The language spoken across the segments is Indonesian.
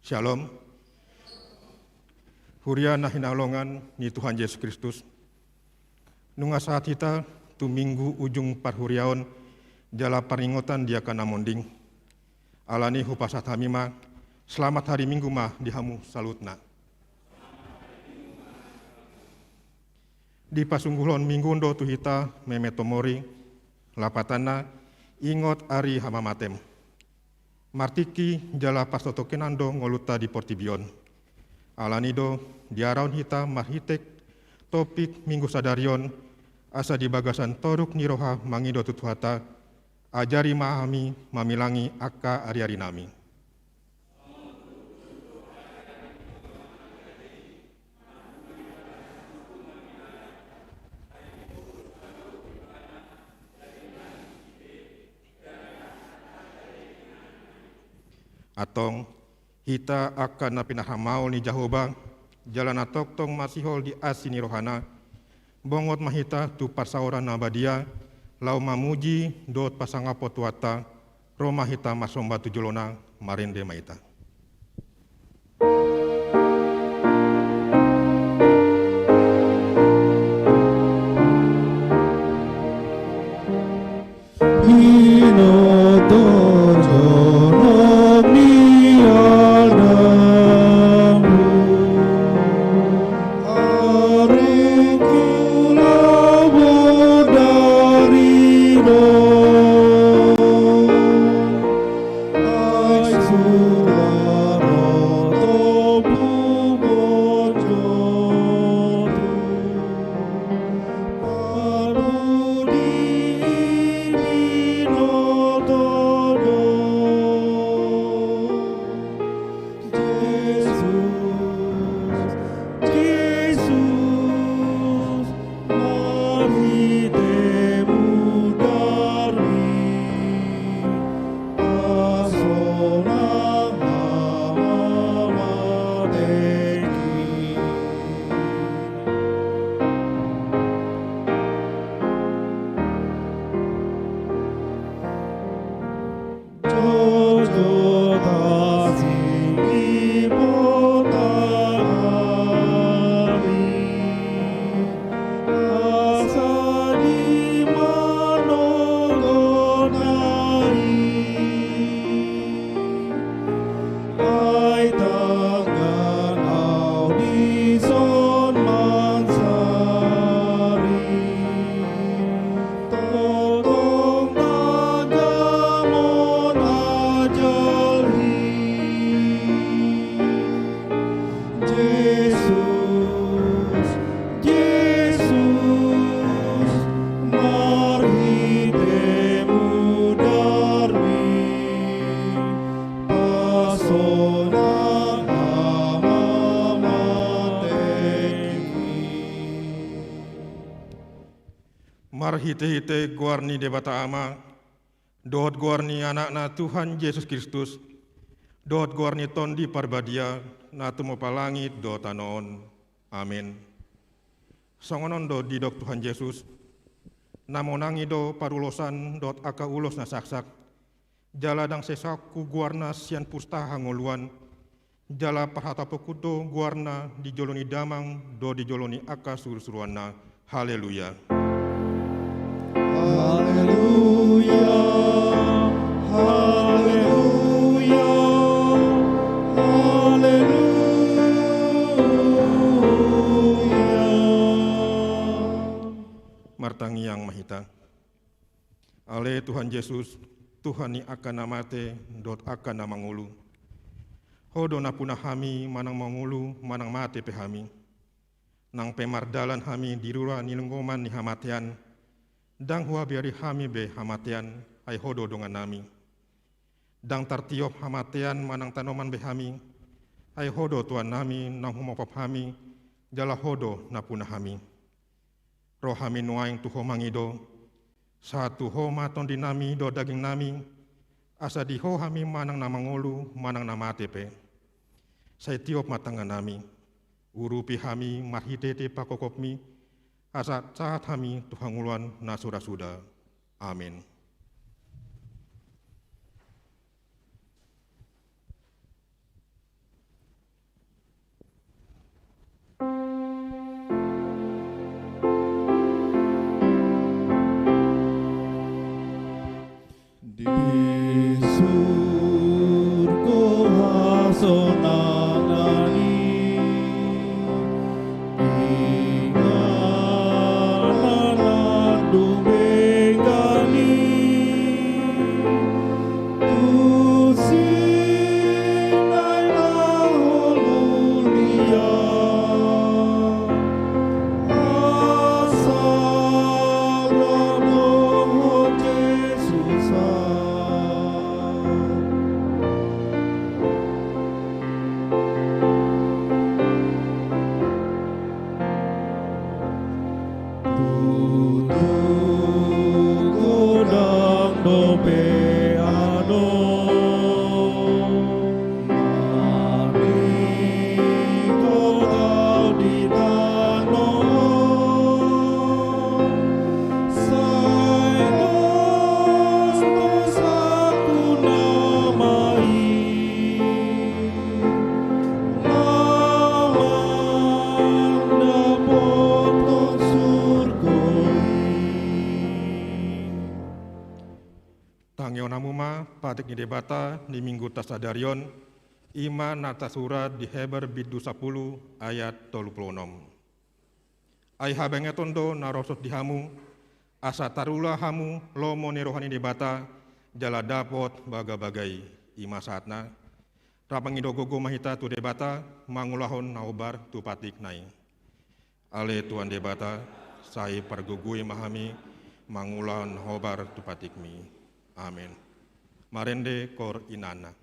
Shalom. Huria na hinalongan ni Tuhan Yesus Kristus. Nunga saat kita tu minggu ujung parhuriaon jala paringotan dia kana monding. Alani hupasat hamima selamat hari Minggu mah dihamu salutna. Di pasunggulon minggundo tu hita memetomori lapatana ingot ari hamamatem. Martiki jala pastotokenando ngoluta di portibion. Alanido diaraun hita marhitek topik minggu sadarion asa di bagasan toruk niroha mangido tutuhata ajari mahami mamilangi akka ari-ari nami. Atong hita akan napinahamau ni Jahoba jalan atoktong masihol di asini rohana bongot mahita tu parsauran nabadia lau mamuji dot pasangapo tuata roma hita masomba tujulona marende maita. Marhite-hite guarni debata ama, dot guarni anak-na Tuhan Yesus Kristus, dot guarni tondi parbadia, na tumopa langit dot anon. Amin. Songonon do didok Tuhan Yesus, namonangi do parulosan dot aka ulos na saksak, jaladang sesaku guarna sian pusta hangoluan, jala parhatapokudo guarna dijoloni damang do dijoloni aka surusuruanna. Haleluya. Haleluya, haleluya, haleluya. Martangi yang mahita. Ale Tuhan Yesus, Tuhan ni akan namate dot akan namangulu. Hodo napuna hami manang mangulu manang mate pehami. Nang pemardalan hami dirura nilenggoman ni hamatian. Dang hua biari hami be hamatian ay hodo dongan nami. Dang tartiop hamatian manang tanoman be hami ay hodo tuan nami nang humopap hami jala hodo napuna hami. Roh hami nuaing tuho mangido satu ho maton di nami do daging nami asa di ho hami manang namangolu manang namatepe. Say tiop matangan nami urupi hami marhitete pakokopmi saat kami Tuhan uluan nasurasuda. Amin. tupatik ni debata ni minggu tasadarion iman nata surat di Heber bidu 10 ayat 36. Ai habenge tondo narosot di hamu asa tarula hamu lomo ni rohani debata jala dapot baga-bagai ima saatna rapangido gogo mahita tu debata mangulahon naobar tupatik nai. Ale tuan debata sai pargugui mahami mangulahon hobar tupatik mi. Amin. Marende kor inana.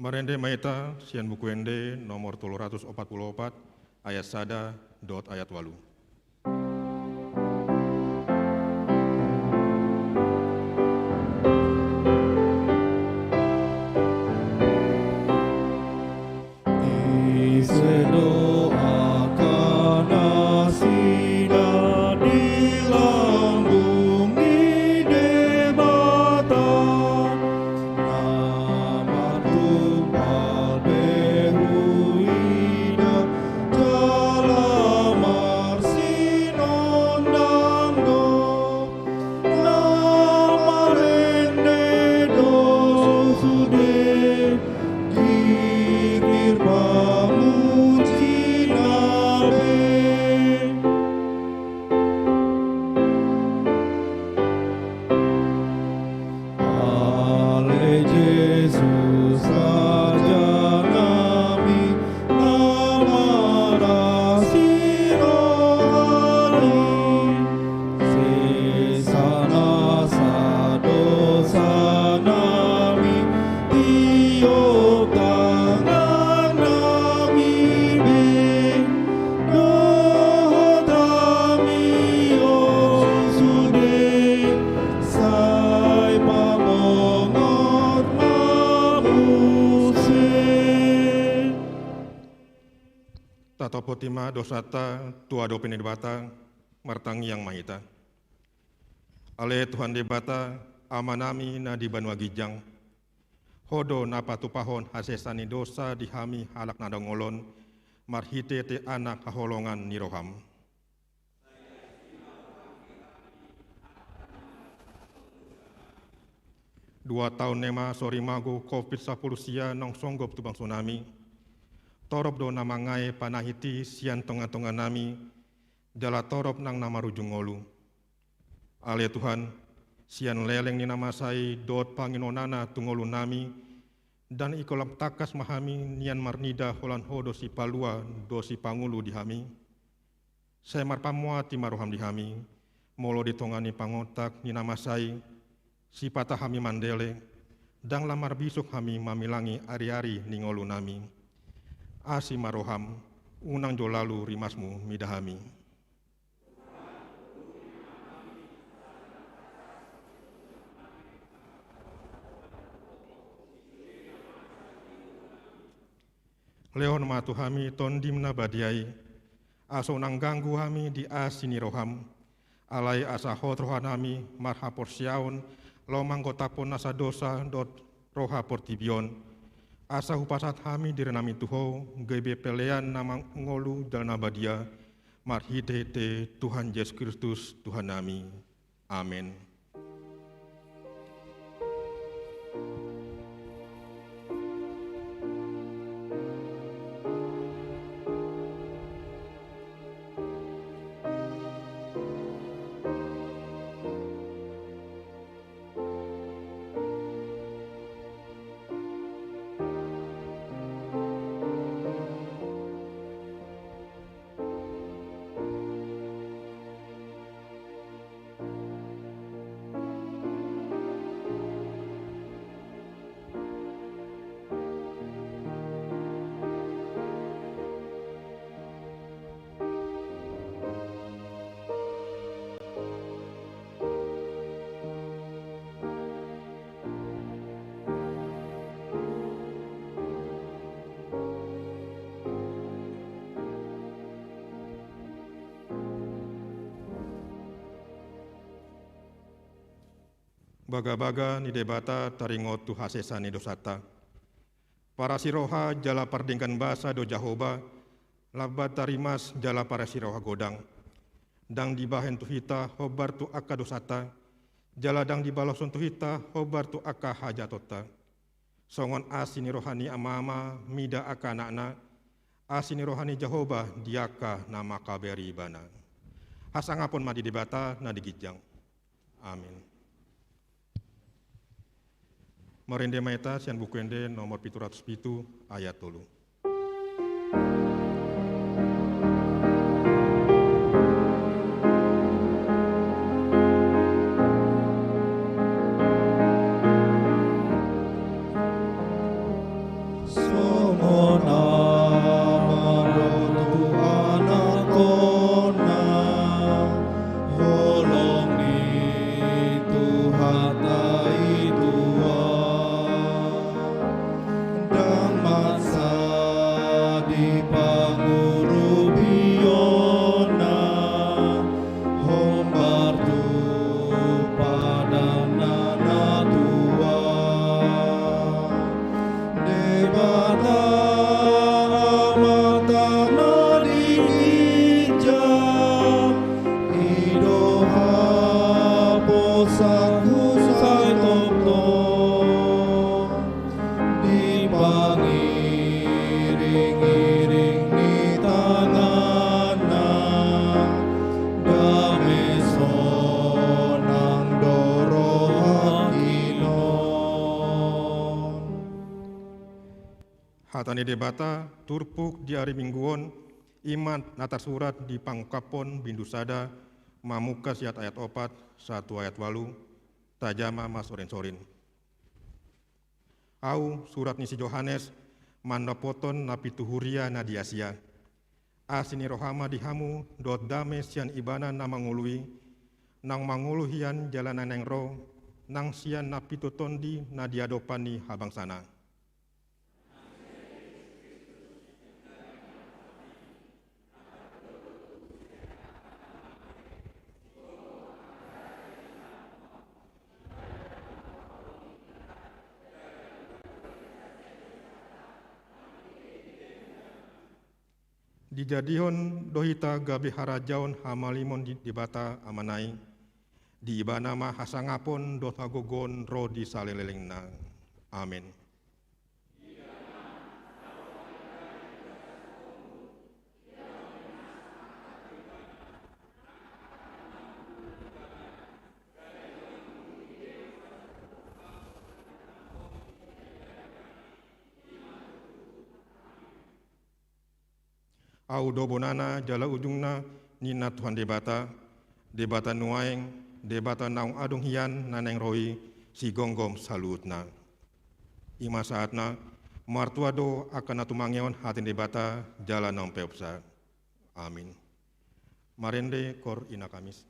Marende maeta sian bukuende nomor 344 ayat sada dot ayat 8. Iseno akan asina di lambung di debatan nama tumpal behuina jalamar sinon dangdo nama rende dosude gigir pamuji nabe. Ale Yesus Raja nami namarasi rohani sesana sadosa nami tiup tangan nami be dohotami osude sai pamongot mabuse. Tato potima dosata tua dopene debata martangi yang mahita. Ale Tuhan debata amanami na di banua gijang. Hodo napa tupahon hasesani dosa dihami halak nada ngolon marhite te anak kaholongan niroham. Dua tahun nema sori magu COVID-10 sia nong songgop tubang tsunami. Torop do nama ngai panahiti sian tonga-tonga nami. Jala torop nang nama rujung ngolu. Ale Tuhan, sian leleng ni nama sai dot panginonana tungolu nami. Dan ikolap takas mahami nian marnida holan hodo si palua do si pangulu dihami. Saya marpamua ti maroham dihami. Molo ditongani pangotak ni nama sai. Si patah hami mandele. Dang lamar bisuk hami mamilangi ari-ari ningolu nami. Asi maroham, unang jo lalu rimasmu midahami. Leon matu hami tondimna badiai, aso nang ganggu hami di asini roham, alai asa hot rohanami marhapor siaun, lomang kotapon nasa dosa dot rohapor tibion, asa hupasat hami direnami tuho, gebe pelean nama ngolu dalna badia, marhite Tuhan Yesus Kristus Tuhan nami. Amin. Baga-baga ni debata taringot tu hasesani dosata. Para siroha jala pardingkan basa do Jahoba, labat tarimas jala para siroha godang. Dang dibahen tu hita hobar tu akka dosata, jala dang dibaloson tu hita hobar tu akka hajatota. Songon asini rohani amama mida akka nakna, asini rohani Jahoba diaka nama kaberi bana. Hasangapun madi debata na digijang. Amin. Marende maeta sian bukuende nomor 707 ayat 3. Hatani debata turpuk di hari mingguon iman natar surat di pangkapon bindusada mamuka siat ayat 4 ayat 8 tajama mas sorin-sorin. Au surat nisi Yohanes mandapoton napituhuria nadiasia. Asini rohama dihamu dot dame sian ibana namangului nang manguluhian jalanan yang roh nang sian napitutondi nadiadopani habang sana. Dijadion dohita gabe harajaon hamalimon di bata amanai di ibana ma hasangapon dot hagogon ro di salelelengna. Amin. Au dobonana jala ujungna nina Tuhan debata nuaeng, debata naung adung hian naneng roi si gonggom salutna. Ima saatna martuado akan natumangeon hatin debata jala naung peopsa. Amin. Marende kor ina kamis.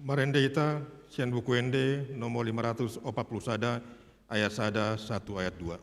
Marendeita sian buku ende nomor 540 sada ayat 1 ayat 2.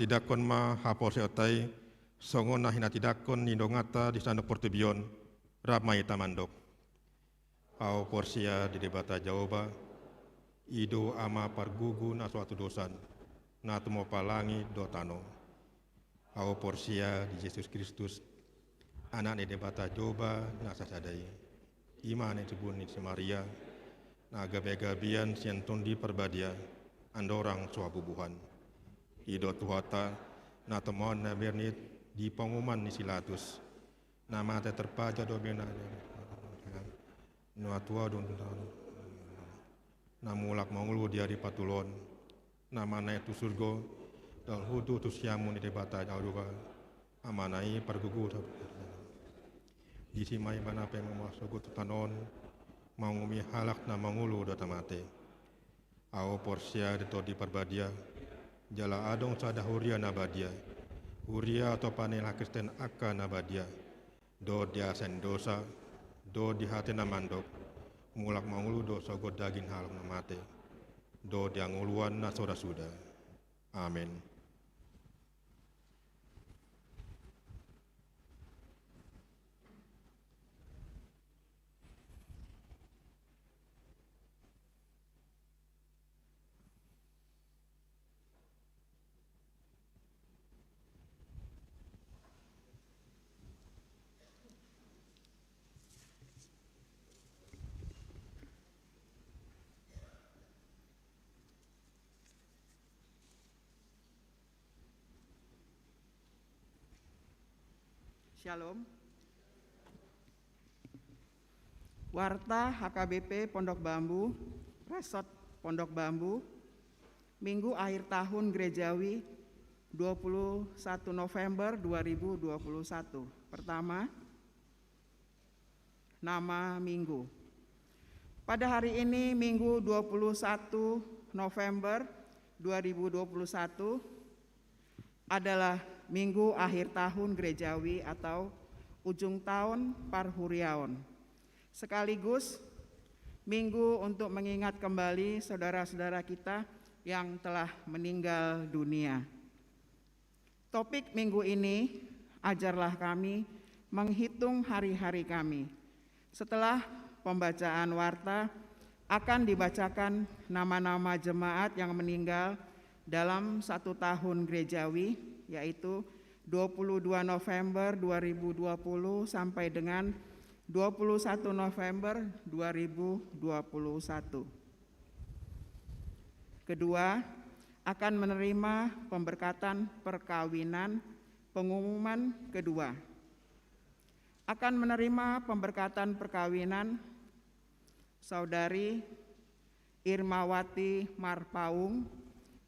Tidakon ma hapor seotai songon na hina tidakon nindongata di sana portebion ramai tamandok au porsia di debata jaoba ido ama pargugu na suatu dosan na tumo palangi dotano au porsia di Yesus Kristus anak di debata joba na sasadai iman yang dibuni si Maria na gabe-gabian sianton di perbadia andorang suabubuhan Ido tuhata na temon na bernit di pengumuman ni silatus nama te terpaja do bena no atua don na mulak mangulu diari patulon nama na itu surgo dal hudu tu siamu ni debata jauh amanai pergugu di simai mana pe memasuku tanon mangumi halak na mangulu do tamate au porsia de to di perbadia jala adong sada huria nabadia huria atau panela Kristen aka nabadia do dia sendosa do di hati namandok mulak mangulu do sogot daging halam namate do dia nguluan na soda suda amin. Shalom. Warta HKBP Pondok Bambu, Resort Pondok Bambu, Minggu akhir tahun Gerejawi 21 November 2021. Pertama, nama Minggu. Pada hari ini Minggu 21 November 2021 adalah Minggu akhir tahun Gerejawi atau ujung tahun Parhuriaon. Sekaligus Minggu untuk mengingat kembali saudara-saudara kita yang telah meninggal dunia. Topik minggu ini, ajarlah kami menghitung hari-hari kami. Setelah pembacaan warta, akan dibacakan nama-nama jemaat yang meninggal dalam 1 tahun Gerejawi, yaitu 22 November 2020 sampai dengan 21 November 2021. Kedua, akan menerima pemberkatan perkawinan pengumuman kedua. Akan menerima pemberkatan perkawinan Saudari Irmawati Marpaung,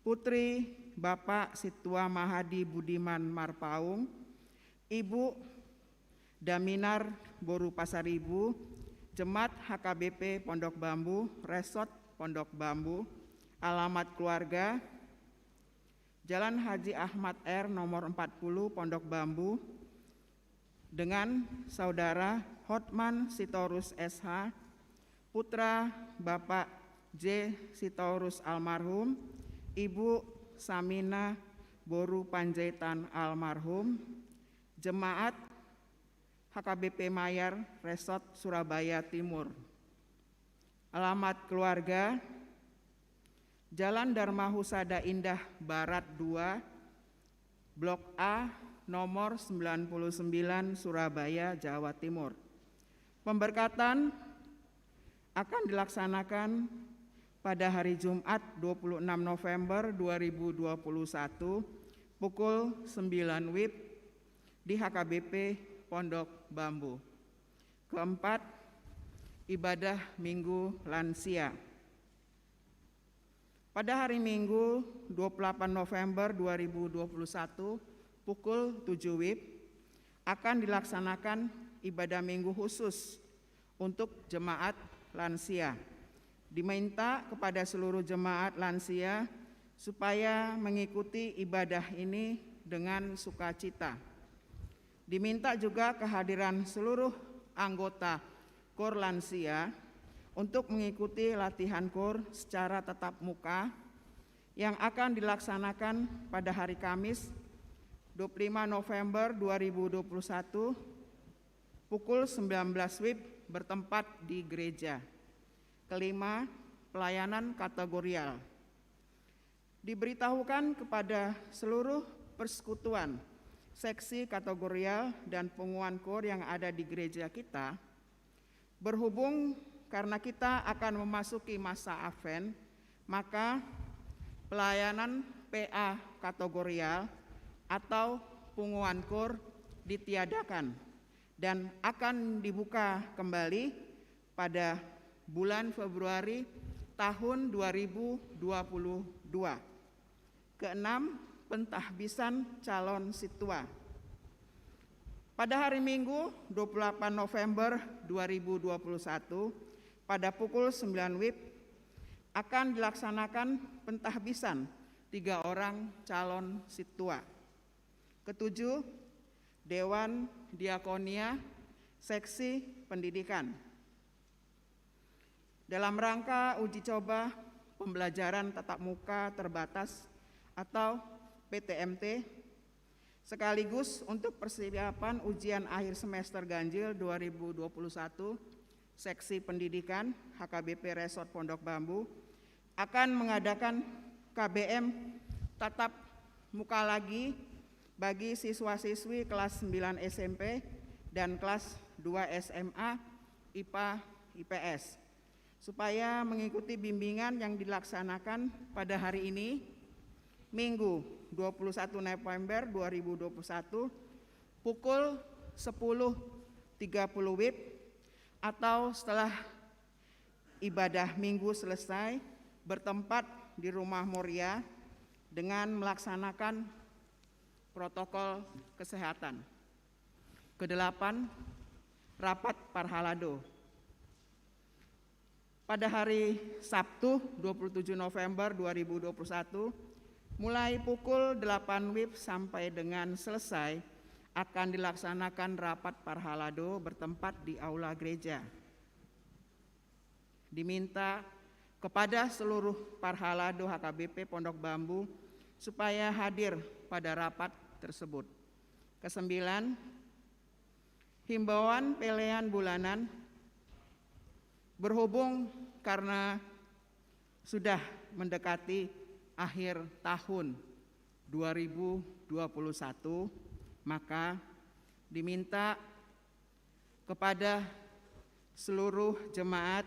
putri Bapak Situa Mahadi Budiman Marpaung, Ibu Daminar Boru Pasaribu, Jemaat HKBP Pondok Bambu, Resort Pondok Bambu, alamat keluarga Jalan Haji Ahmad R nomor 40 Pondok Bambu, dengan Saudara Hotman Sitorus SH, putra Bapak J. Sitorus almarhum, Ibu Samina Boru Panjaitan almarhum, Jemaat HKBP Mayar Resort Surabaya Timur. Alamat keluarga Jalan Dharma Husada Indah Barat 2, Blok A, nomor 99 Surabaya, Jawa Timur. Pemberkatan akan dilaksanakan pada hari Jumat 26 November 2021 pukul 9 WIB di HKBP Pondok Bambu. Keempat, ibadah Minggu Lansia. Pada hari Minggu 28 November 2021 pukul 7 WIB akan dilaksanakan ibadah minggu khusus untuk jemaat lansia. Diminta kepada seluruh jemaat lansia supaya mengikuti ibadah ini dengan sukacita. Diminta juga kehadiran seluruh anggota KOR lansia untuk mengikuti latihan KOR secara tatap muka yang akan dilaksanakan pada hari Kamis 25 November 2021 pukul 19 WIB bertempat di gereja. Kelima, pelayanan kategorial. Diberitahukan kepada seluruh persekutuan, seksi kategorial dan pengumuman KOR yang ada di gereja kita, berhubung karena kita akan memasuki masa Advent, maka pelayanan PA kategorial atau pengumuman KOR ditiadakan dan akan dibuka kembali pada bulan Februari tahun 2022. Keenam, pentahbisan calon situa. Pada hari Minggu 28 November 2021 pada pukul 9 WIB akan dilaksanakan pentahbisan 3 orang calon situa. Ketujuh, Dewan Diakonia Seksi Pendidikan. Dalam rangka uji coba pembelajaran tatap muka terbatas atau PTMT, sekaligus untuk persiapan ujian akhir semester ganjil 2021 Seksi Pendidikan HKBP Resort Pondok Bambu akan mengadakan KBM tatap muka lagi bagi siswa-siswi kelas 9 SMP dan kelas 2 SMA IPA IPS supaya mengikuti bimbingan yang dilaksanakan pada hari ini Minggu 21 November 2021 pukul 10.30 WIB atau setelah ibadah minggu selesai bertempat di Rumah Moria dengan melaksanakan protokol kesehatan. Kedelapan, rapat Parhalado. Pada hari Sabtu 27 November 2021 mulai pukul 8 WIB sampai dengan selesai akan dilaksanakan rapat Parhalado bertempat di aula gereja. Diminta kepada seluruh Parhalado HKBP Pondok Bambu supaya hadir pada rapat tersebut. Kesembilan, himbauan pelean bulanan. Berhubung karena sudah mendekati akhir tahun 2021, Maka diminta kepada seluruh jemaat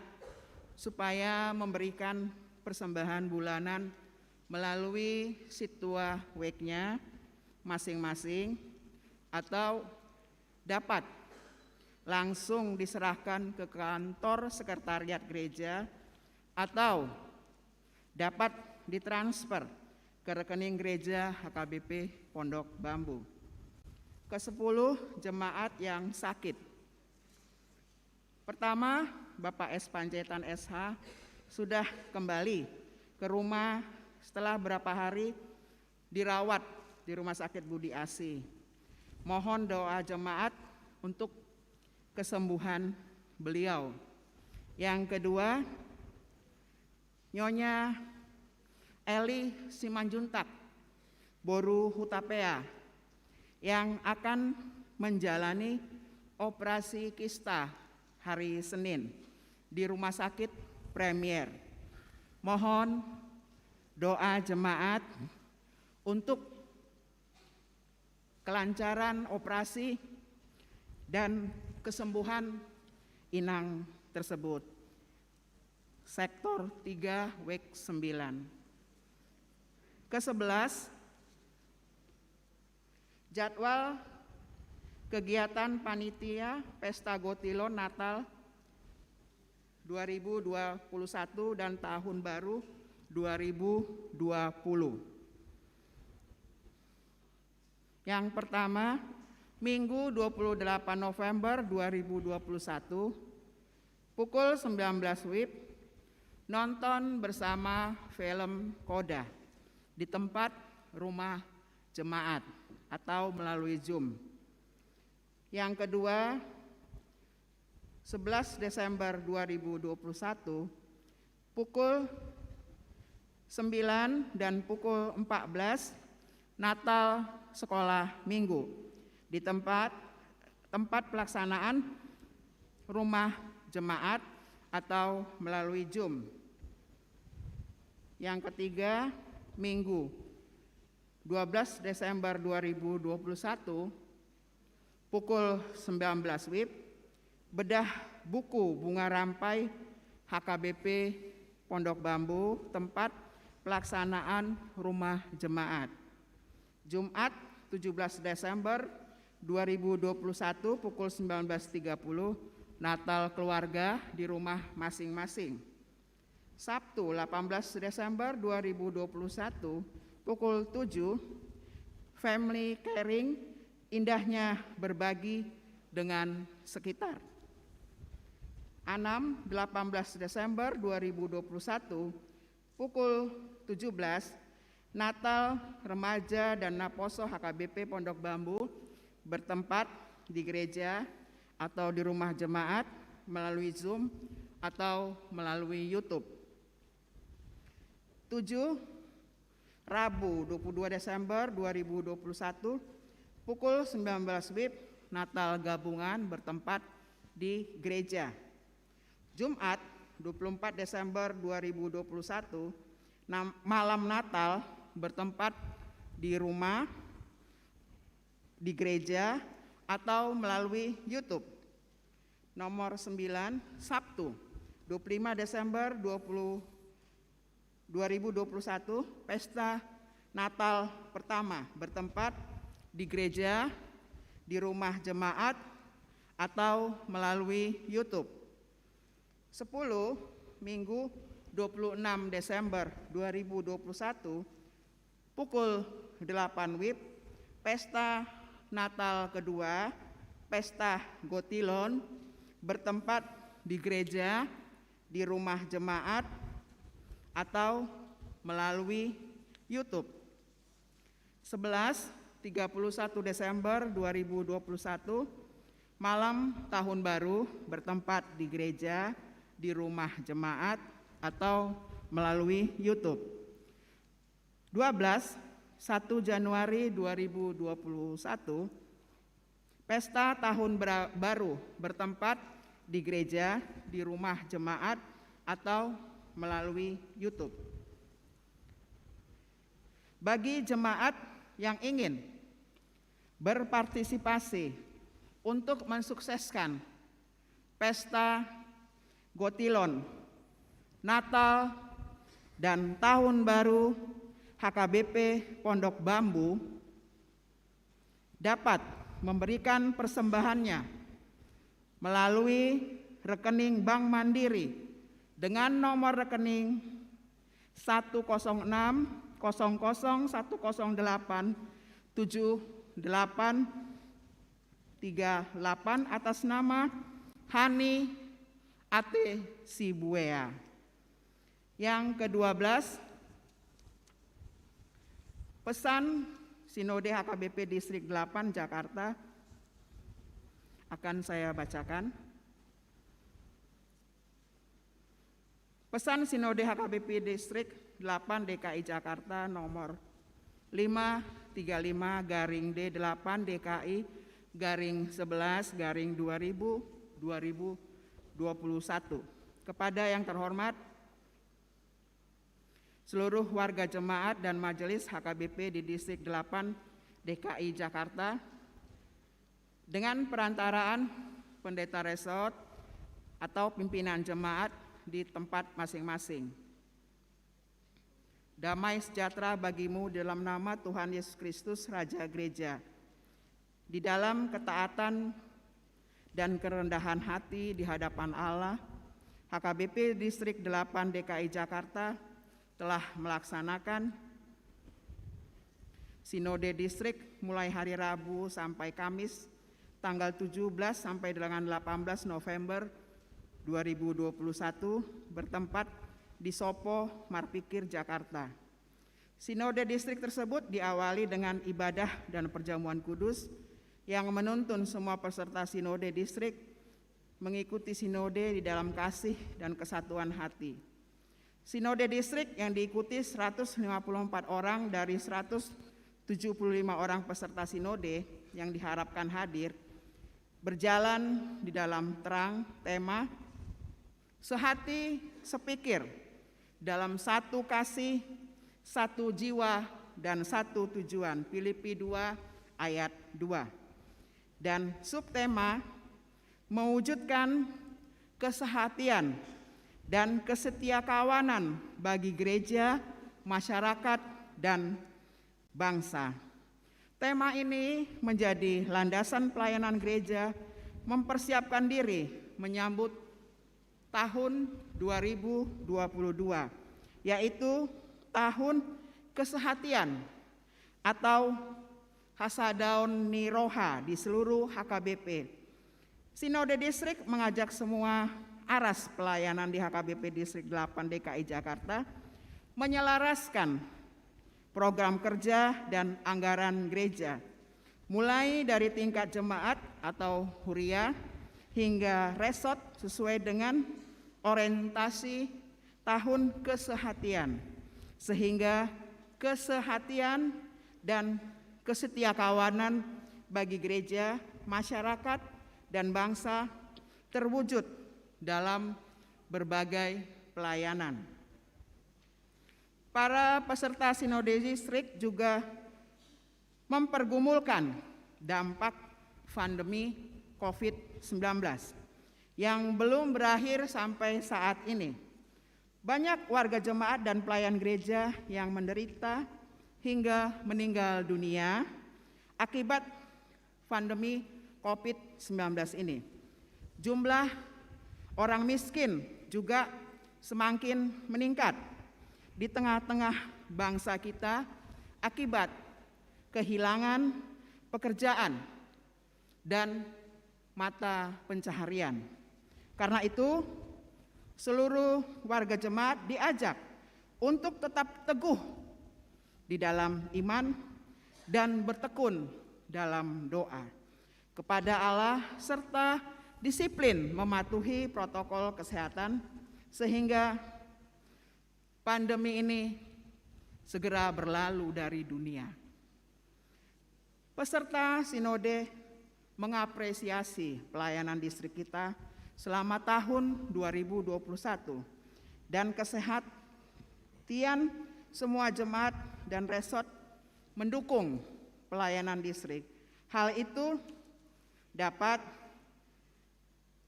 supaya memberikan persembahan bulanan melalui situa wek-nya masing-masing atau dapat langsung diserahkan ke kantor sekretariat gereja atau dapat ditransfer ke rekening gereja HKBP Pondok Bambu. Ke-10 jemaat yang sakit. Pertama, Bapak S. Panjaitan SH sudah kembali ke rumah setelah berapa hari dirawat di Rumah Sakit Budi Asi. Mohon doa jemaat untuk kesembuhan beliau. Yang kedua, Nyonya Eli Simanjuntak Boru Hutapea yang akan menjalani operasi kista hari Senin di Rumah Sakit Premier. Mohon doa jemaat untuk kelancaran operasi dan kesembuhan inang tersebut. Sektor 3 WEK 9. Ke-11, jadwal kegiatan panitia Pesta Gotilon Natal 2021 dan Tahun Baru 2020. Yang pertama, Minggu 28 November 2021, pukul 19 WIB, nonton bersama film Koda di tempat rumah jemaat atau melalui Zoom. Yang kedua, 11 Desember 2021, pukul 9 dan pukul 14, Natal Sekolah Minggu di tempat pelaksanaan rumah jemaat atau melalui Zoom. Yang ketiga, Minggu 12 Desember 2021, pukul 19 WIB, bedah buku Bunga Rampai HKBP Pondok Bambu, tempat pelaksanaan rumah jemaat. Jumat 17 Desember 2021 pukul 19.30, Natal keluarga di rumah masing-masing. Sabtu 18 Desember 2021 pukul 7, Family Caring, indahnya berbagi dengan sekitar. 18 Desember 2021 pukul 17, Natal Remaja dan Naposo HKBP Pondok Bambu bertempat di gereja atau di rumah jemaat melalui Zoom atau melalui YouTube. 7. Rabu 22 Desember 2021 pukul 19 WIB, Natal gabungan bertempat di gereja. Jumat 24 Desember 2021 malam Natal bertempat di rumah, di gereja atau melalui YouTube. Nomor 9, Sabtu 25 Desember 2021, Pesta Natal pertama bertempat di gereja, di rumah jemaat atau melalui YouTube. 10. Minggu 26 Desember 2021 pukul 8 WIB, Pesta Natal kedua, Pesta Gotilon bertempat di gereja, di rumah jemaat atau melalui YouTube. 11. 31 Desember 2021 malam Tahun Baru bertempat di gereja, di rumah jemaat atau melalui YouTube. 12. 1 Januari 2021 Pesta Tahun Baru bertempat di gereja, di rumah jemaat atau melalui YouTube. Bagi jemaat yang ingin berpartisipasi untuk mensukseskan pesta Gotilon, Natal, dan Tahun Baru HKBP Pondok Bambu dapat memberikan persembahannya melalui rekening Bank Mandiri dengan nomor rekening 10600807838 atas nama Hani Ate Sibuea. Yang ke-12, pesan Sinode HKBP Distrik 8 Jakarta akan saya bacakan. Pesan Sinode HKBP Distrik 8 DKI Jakarta nomor 535-D8 DKI /11/2021 kepada yang terhormat seluruh warga jemaat dan majelis HKBP di Distrik 8 DKI Jakarta dengan perantaraan pendeta resort atau pimpinan jemaat di tempat masing-masing. Damai sejahtera bagimu dalam nama Tuhan Yesus Kristus, Raja Gereja. Di dalam ketaatan dan kerendahan hati di hadapan Allah, HKBP Distrik 8 DKI Jakarta telah melaksanakan Sinode Distrik mulai hari Rabu sampai Kamis tanggal 17 sampai dengan 18 November 2021 bertempat di Sopo, Marpikir, Jakarta. Sinode Distrik tersebut diawali dengan ibadah dan perjamuan kudus yang menuntun semua peserta Sinode Distrik mengikuti sinode di dalam kasih dan kesatuan hati. Sinode Distrik yang diikuti 154 orang dari 175 orang peserta sinode yang diharapkan hadir berjalan di dalam terang tema sehati sepikir dalam satu kasih, satu jiwa, dan satu tujuan. Filipi 2 ayat 2. Dan subtema mewujudkan kesehatian dan kesetiakawanan bagi gereja, masyarakat, dan bangsa. Tema ini menjadi landasan pelayanan gereja mempersiapkan diri menyambut tahun 2022, yaitu tahun kesehatian atau Hasadaun Niroha di seluruh HKBP. Sinode Distrik mengajak semua aras pelayanan di HKBP Distrik 8 DKI Jakarta menyelaraskan program kerja dan anggaran gereja, mulai dari tingkat jemaat atau huria hingga resort sesuai dengan orientasi tahun kesehatian, sehingga kesehatian dan kesetiakawanan bagi gereja, masyarakat, dan bangsa terwujud dalam berbagai pelayanan. Para peserta Sinode Distrik juga mempergumulkan dampak pandemi COVID-19 yang belum berakhir sampai saat ini. Banyak warga jemaat dan pelayan gereja yang menderita hingga meninggal dunia akibat pandemi COVID-19 ini. Jumlah orang miskin juga semakin meningkat di tengah-tengah bangsa kita akibat kehilangan pekerjaan dan mata pencaharian. Karena itu, seluruh warga jemaat diajak untuk tetap teguh di dalam iman dan bertekun dalam doa kepada Allah serta disiplin mematuhi protokol kesehatan sehingga pandemi ini segera berlalu dari dunia. Peserta sinode mengapresiasi pelayanan distrik kita selama tahun 2021 dan kesehatan semua jemaat dan resort mendukung pelayanan distrik Hal itu dapat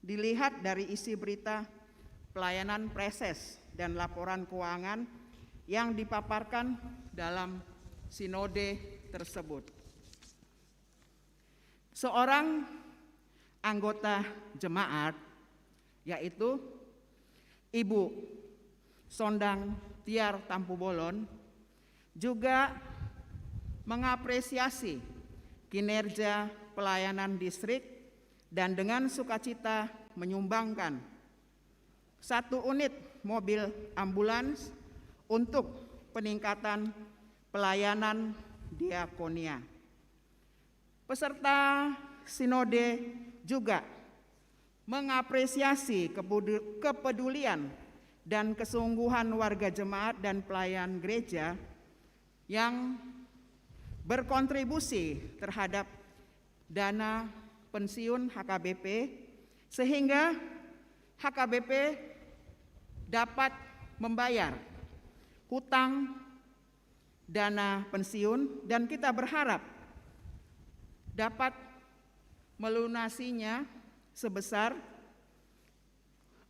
dilihat dari isi berita pelayanan preses dan laporan keuangan yang dipaparkan dalam sinode tersebut. Seorang anggota jemaat, yaitu Ibu Sondang Tiar Tampubolon, juga mengapresiasi kinerja pelayanan distrik dan dengan sukacita menyumbangkan 1 unit mobil ambulans untuk peningkatan pelayanan diakonia. Peserta sinode juga mengapresiasi kepedulian dan kesungguhan warga jemaat dan pelayan gereja yang berkontribusi terhadap dana pensiun HKBP, sehingga HKBP dapat membayar hutang dana pensiun, dan kita berharap dapat melunasinya sebesar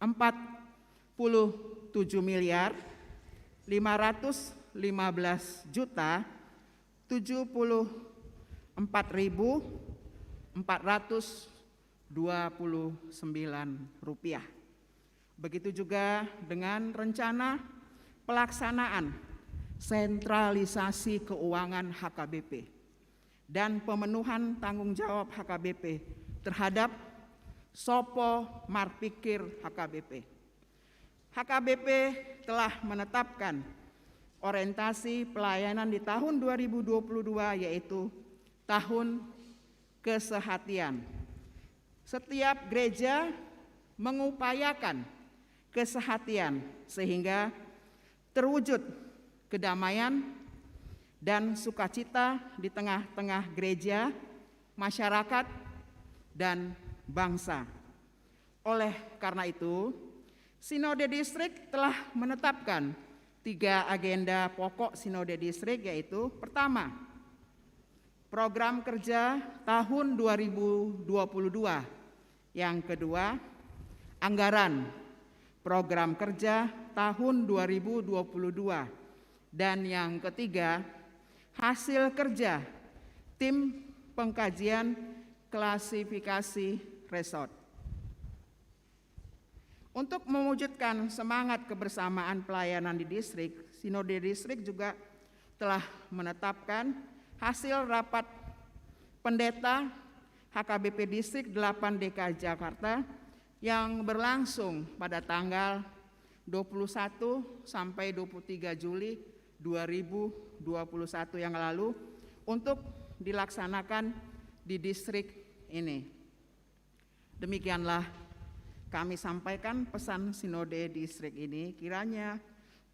47.515.474.429 rupiah. Begitu juga dengan rencana pelaksanaan sentralisasi keuangan HKBP dan pemenuhan tanggung jawab HKBP terhadap Sopo Marpikir HKBP. HKBP telah menetapkan orientasi pelayanan di tahun 2022, yaitu tahun kesehatian. Setiap gereja mengupayakan kesehatian sehingga terwujud kedamaian dan sukacita di tengah-tengah gereja, masyarakat, dan bangsa. Oleh karena itu, Sinode Distrik telah menetapkan 3 agenda pokok Sinode Distrik, yaitu pertama, program kerja tahun 2022. Yang kedua, anggaran program kerja tahun 2022. Dan yang ketiga, hasil kerja tim pengkajian klasifikasi resort. Untuk mewujudkan semangat kebersamaan pelayanan di distrik, Sinode Distrik juga telah menetapkan hasil rapat pendeta HKBP Distrik 8 DKI Jakarta yang berlangsung pada tanggal 21 sampai 23 Juli 2021 yang lalu untuk dilaksanakan di distrik ini. Demikianlah kami sampaikan pesan Sinode Distrik ini. Kiranya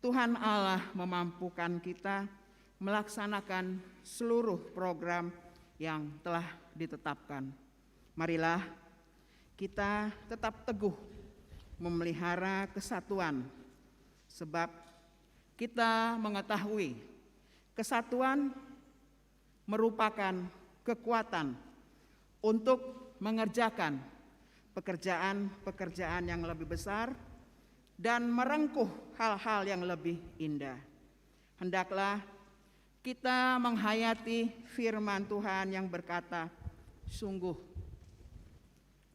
Tuhan Allah memampukan kita melaksanakan seluruh program yang telah ditetapkan. Marilah kita tetap teguh memelihara kesatuan, sebab kita mengetahui kesatuan merupakan kekuatan untuk mengerjakan pekerjaan-pekerjaan yang lebih besar dan merengkuh hal-hal yang lebih indah. Hendaklah kita menghayati firman Tuhan yang berkata, sungguh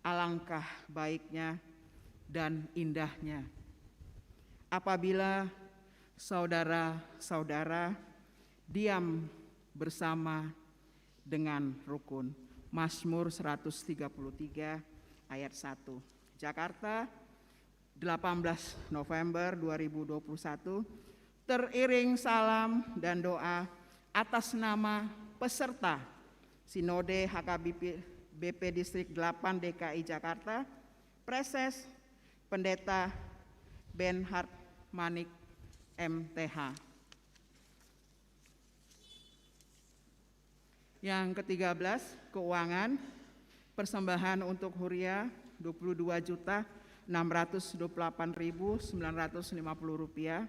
alangkah baiknya dan indahnya apabila saudara-saudara diam bersama dengan rukun. Mazmur 133 ayat 1. Jakarta, 18 November 2021. Teriring salam dan doa atas nama peserta Sinode HKBP Distrik 8 DKI Jakarta, Preses Pendeta Benhard Manik MTH. Yang ke-13, keuangan, persembahan untuk Huria 22.628.950 rupiah,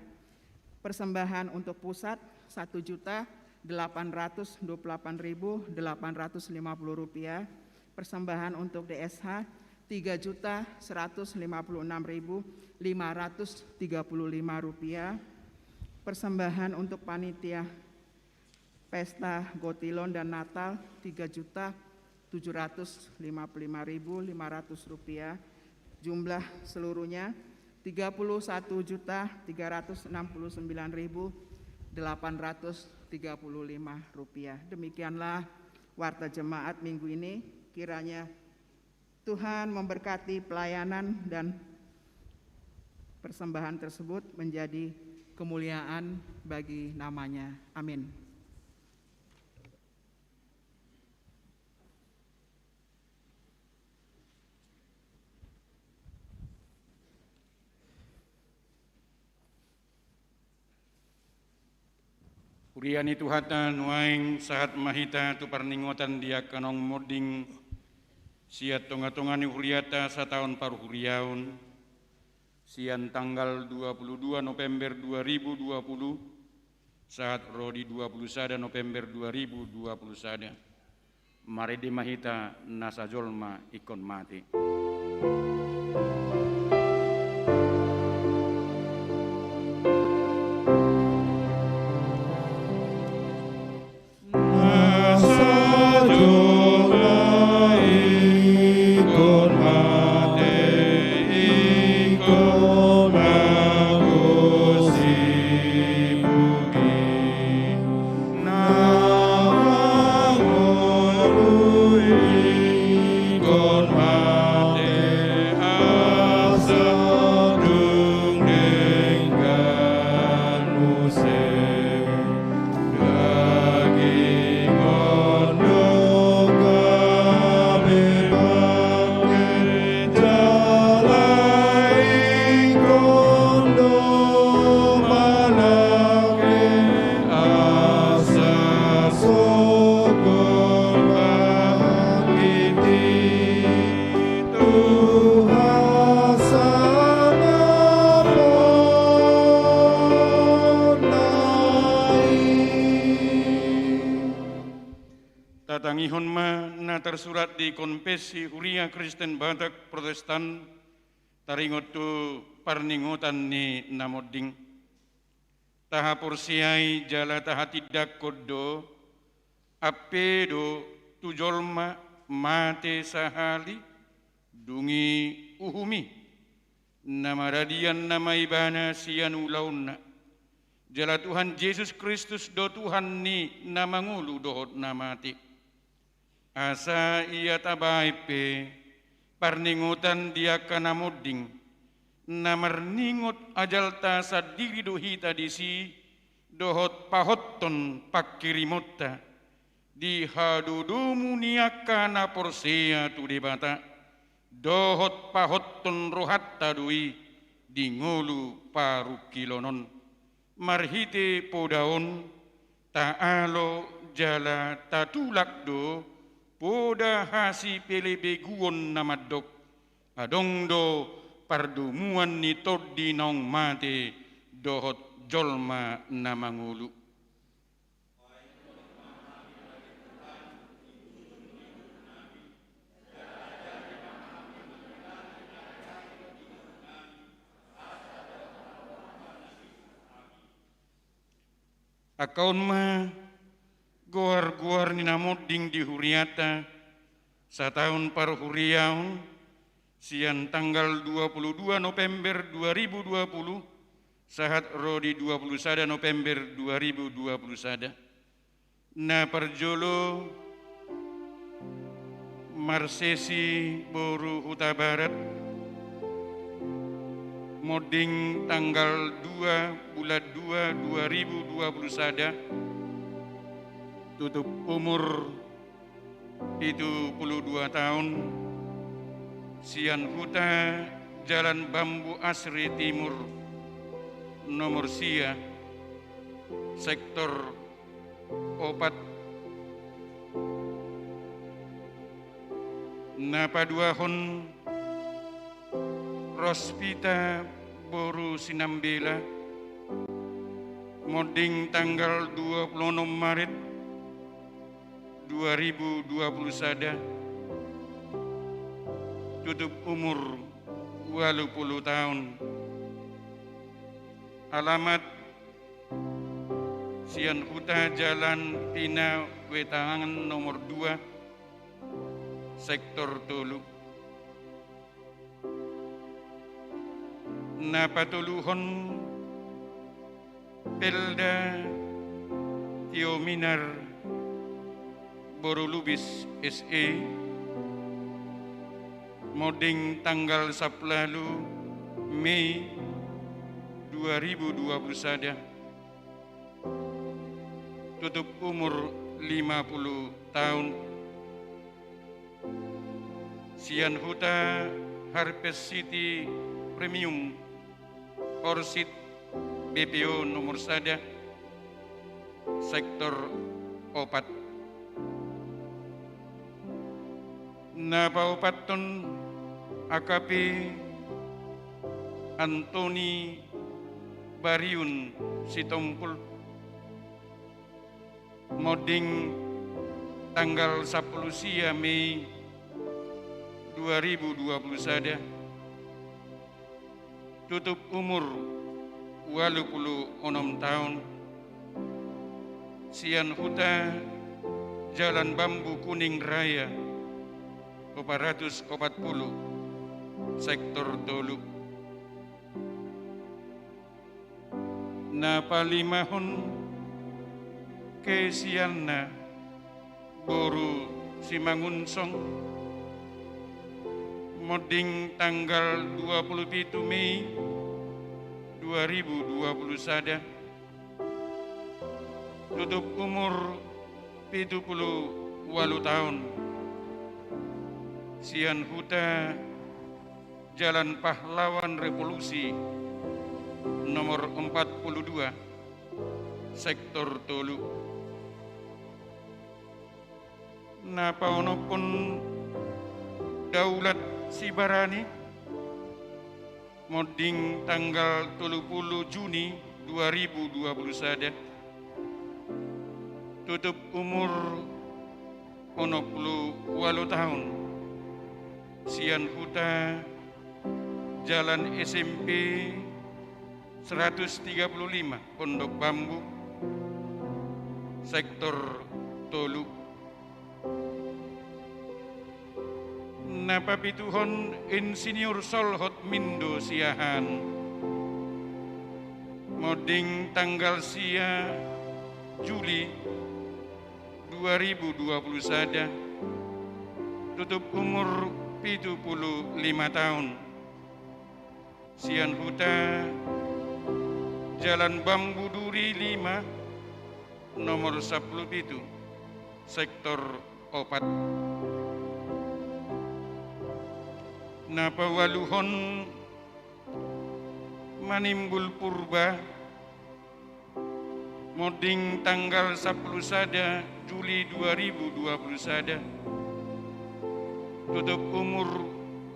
persembahan untuk pusat 1.250.000 Rp828.850. Persembahan untuk DSH Rp3.156.535. Persembahan untuk panitia Pesta Gotilon dan Natal Rp3.755.500. Jumlah seluruhnya Rp31.369.835. Demikianlah warta jemaat minggu ini. Kiranya Tuhan memberkati pelayanan dan persembahan tersebut menjadi kemuliaan bagi namanya. Amin. Uriani Tuhata nuaing sahat mahita tu parningotan dia kanong moding siat tonga-tongani huriata satahun paruh huriaun sian tanggal 22 November 2020 saat rodi 21 November 2021. Mari di mahita nasa jolma ikon mati. Tatangihon ma na tersurat di Konfesi Huria Kristen Batak Protestan taringot tu parningotan ni namoding taha porsiai jala taha tidak kodo apedo tujolma mate sahali dungi uhumi nama radian nama ibana sian ulauna jala Tuhan Yesus Kristus do Tuhan ni nama ngulu dohot namati asa ia tabaipe parningutan dia kana moding namarningot ajal ta sadiri dohita disi dohot pahotton pakkirimota di hadudumu niakana porsea tu debata dohot pahotton rohatta dui di ngulu parukilonon marhite podaon taalo jala tatulak do poda hasi pelebe guon namadok adong do pardumuan ni toddi naong mate dohot jolma namangulu. Akaun ma goar-goar ni namoding di huriata setahun par huriaun sian tanggal 22 November 2020 sahat rodi 21 November 2021 na perjolo marsesi boru huta barat moding tanggal 2 bulan 2 2021 tutup umur 72 tahun sian huta Jalan Bambu Asri Timur nomor sia sektor opat napaduahon Rospita Boru Sinambela Moding tanggal 26 Maret 2021, tutup umur 20 tahun. Alamat Sian Huta Jalan Tina Wetangan nomor 2, Sektor Tolu. Napatuluhon Pelda Tiominar Borolubis SE, moding tanggal 10 Mei 2021, tutup umur 50 tahun. Sian Huta Harvest City Premium Orsit BPO nomor 1, Sektor Opat. Napaupaton AKP Antoni Bariun Sitompul, moding tanggal 10 Mei 2021, tutup umur 26 tahun. Sian Huta Jalan Bambu Kuning Raya 440, Sektor Tolu. Napalimahon Kesiana Boru Simangunsong, moding tanggal 27 Mei 2021, tutup umur 78 tahun. Sian Huta Jalan Pahlawan Revolusi nomor 42, Sektor Tolu. Napaonopun Daulat Sibarani, moding tanggal 30 Juni 2021, tutup umur 68 tahun. Sian Huta Jalan SMP 135 Pondok Bambu, Sektor Tolu. Napapituhon Insinyur Solhot Mindo Siahan, moding tanggal sia Juli 2021, tutup umur 75 tahun. Sian Huta Jalan Bambu Duri 5 nomor 17, Sektor Opat. Napawaluhon Manimbul Purba, moding tanggal 11 Juli 2021, tutup umur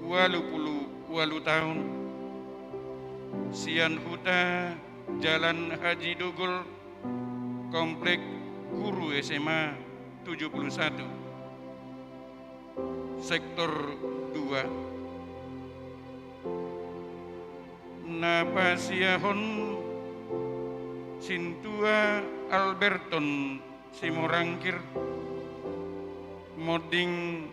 88 tahun. Sian Huta Jalan Haji Dogol Komplek Guru SMA 71, Sektor 2. Napasiahon Sintua Alberton Simorangkir, moding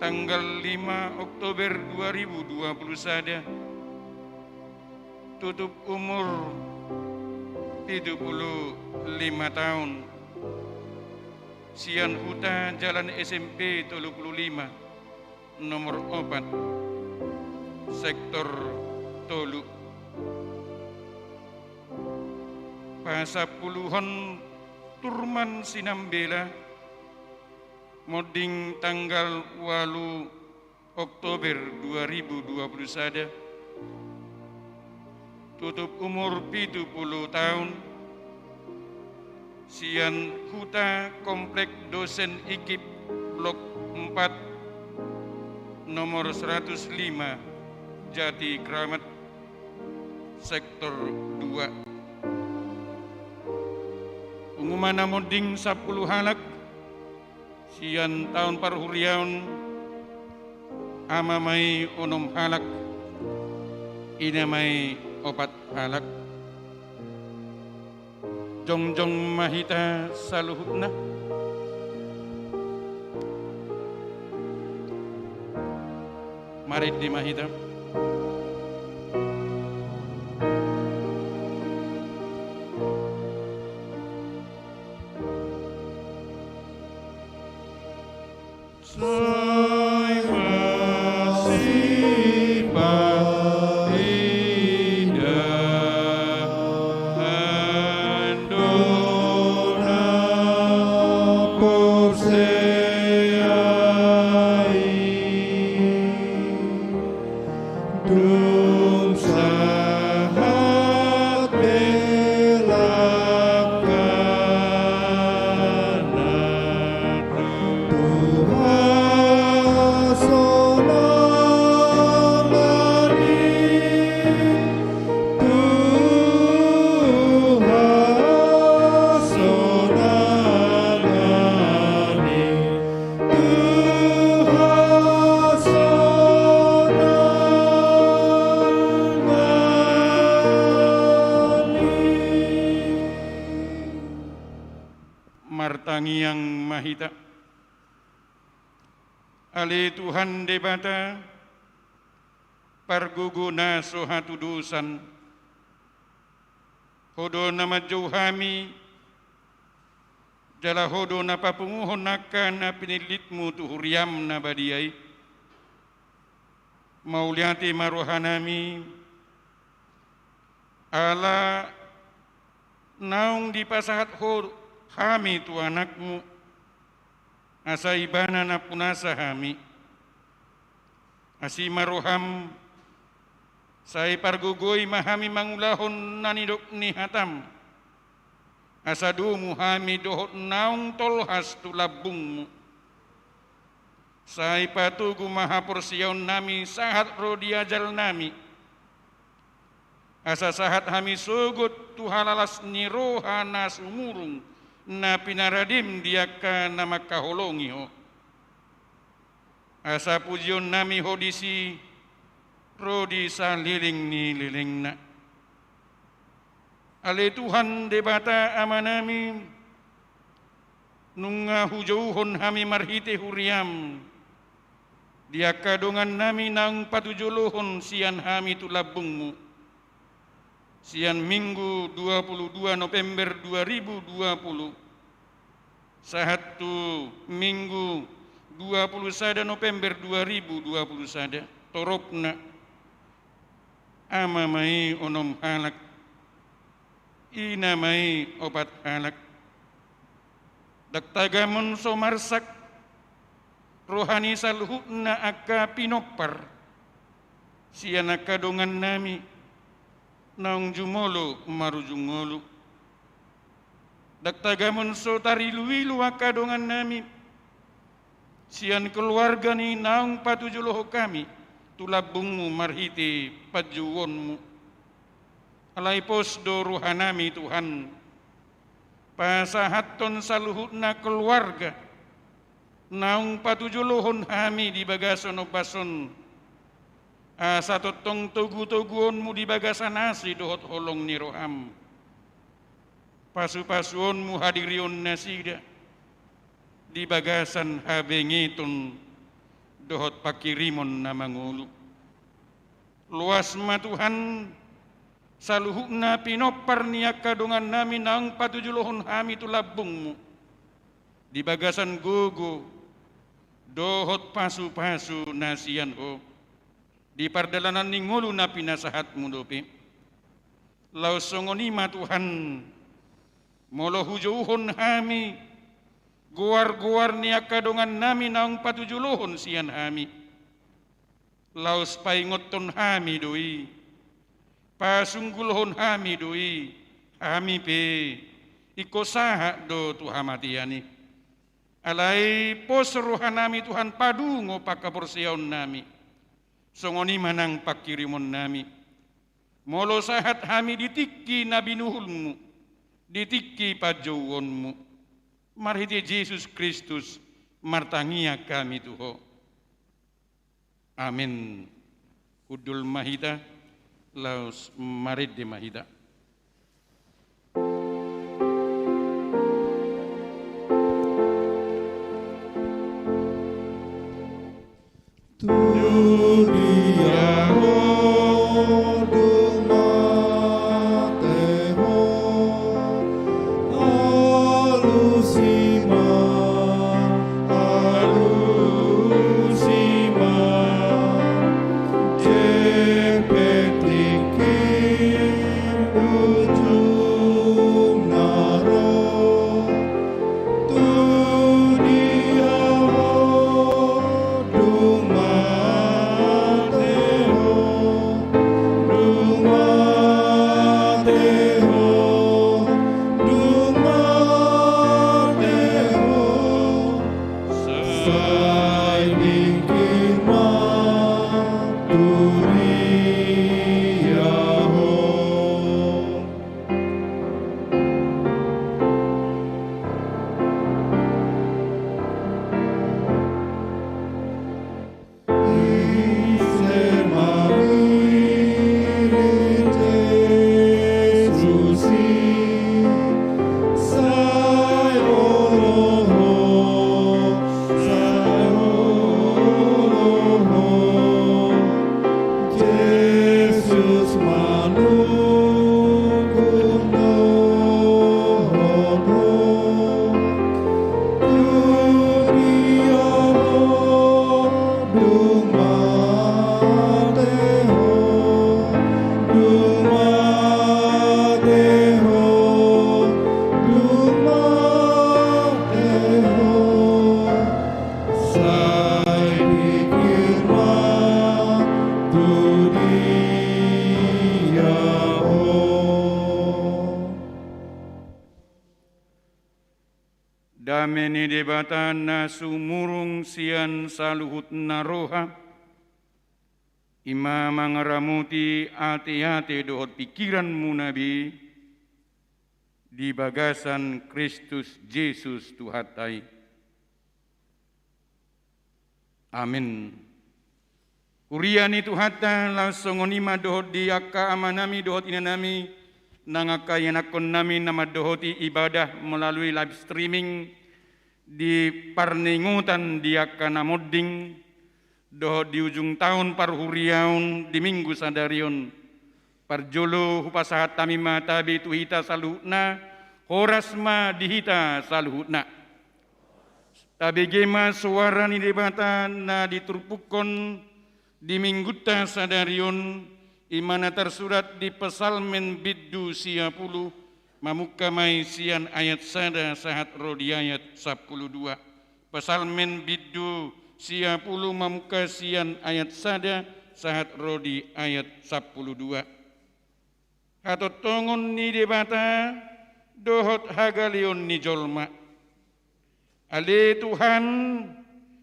tanggal 5 Oktober 2021, tutup umur 75 tahun. Sian Huta Jalan SMP 35 nomor 4, Sektor Tolu. Pasapuluhon Turman Sinambela, moding tanggal 8 Oktober 2021, tutup umur 70 tahun. Sian Huta Komplek Dosen Ikip Blok 4 nomor 105 Jati Kramat, Sektor 2. pengumuman namoding 10 halak sian tahun parhuriaun amamai onom halak inamai opat halak jongjong mahita saluhutna marit di mahita martangi yang mahita ale Tuhan debata parguguna sohatu dusan hodo nama jauhami jala hodo na papunguhon naka na pinilitmu tuhuriam na badiay mauliati marohanami ala naung di pasahat hodo hami tu anakmu asa ibana na punasa hami asi maroham sai pargugoy mahami mangulahon nanidok ni hatam asa dumu hami dohot naung tolhas tu labungmu sai patugu maha porsiaun nami sahat rodiajal nami asa sahat hami sugut tu halalas ni roha nasumurung na pinaradim diaka nama kaholongi ho asa pujion nami hodisi rodi saliling ni liling na ale Tuhan debata amanami nunga hujauhon hami marhite huriam diaka dongan nami nang patujuluhon sian hami tu labungmu sian Minggu 22 November 2020 satu Minggu 21 November 2021 toropna amamai onom halak inamai obat halak daktagamon somarsak rohani salhutna akka pinopar sian akadongan nami naung jumolo marujungolo daktagamon so tariluilu akadongan nami sian keluarga ni naung patujuloh kami tulabungmu marhiti pajuwonmu alai posdo ruhanami Tuhan pasahaton saluhutna keluarga naung patujulohon hami di bagason opason asa totong togu-toguonmu di bagasan nasi dohot holong ni roham pasu-pasuonmu hadirion nasida di bagasan habengitun dohot pakirimon na mangulu luas ma Tuhan saluhukna pinopar niaka dongan nami nang patujulohon hami tulabungmu di bagasan gogo dohot pasu-pasu nasian ho di pardalanan ningulu na pinasahat mundopi lausongonima Tuhan molo hujauhon hami guar-guar niaka dongan nami naung patujulohon sian hami laus paingoton hami doi pasunggulhon hami doi hami pe iko saha do tuhamatiani alai posrohanami Tuhan padungo pakaporsiaon nami songoni manang pakirimon nami molo sahat hami ditiki nabi nuhulmu ditiki pajawonmu marhiti Yesus Kristus martangia kami Tuho. Amin. Kudul mahita laus marid de mahita. Dameni debatana sumurung sian saluhut naroha, ima mangaramuti ati-ati dohot pikiranmu nabi, di bagasan Kristus Yesus Tuhatai. Amin. Uriani Tuhata langsung onima dohot di akka amanami dohot inanami, nangakayanakon nami nama dohoti ibadah melalui live streaming di parningutan di akana modding dohot di ujung tahun parhuriaun di minggu sadarion parjolo hupasahat tamima tabi tuhita saluhna horasma dihita saluhna tabi gema suara ni debata na diturpukon di mingguta sadarion imana tersurat di pesalmen biddu 10 mamukamai sian ayat sada sahat rodi ayat 12. Pesalmen biddu 10 mamuka sian ayat sada sahat rodi ayat 12. Hatot tongon ni debata dohot hagalion ni jolma. Ale Tuhan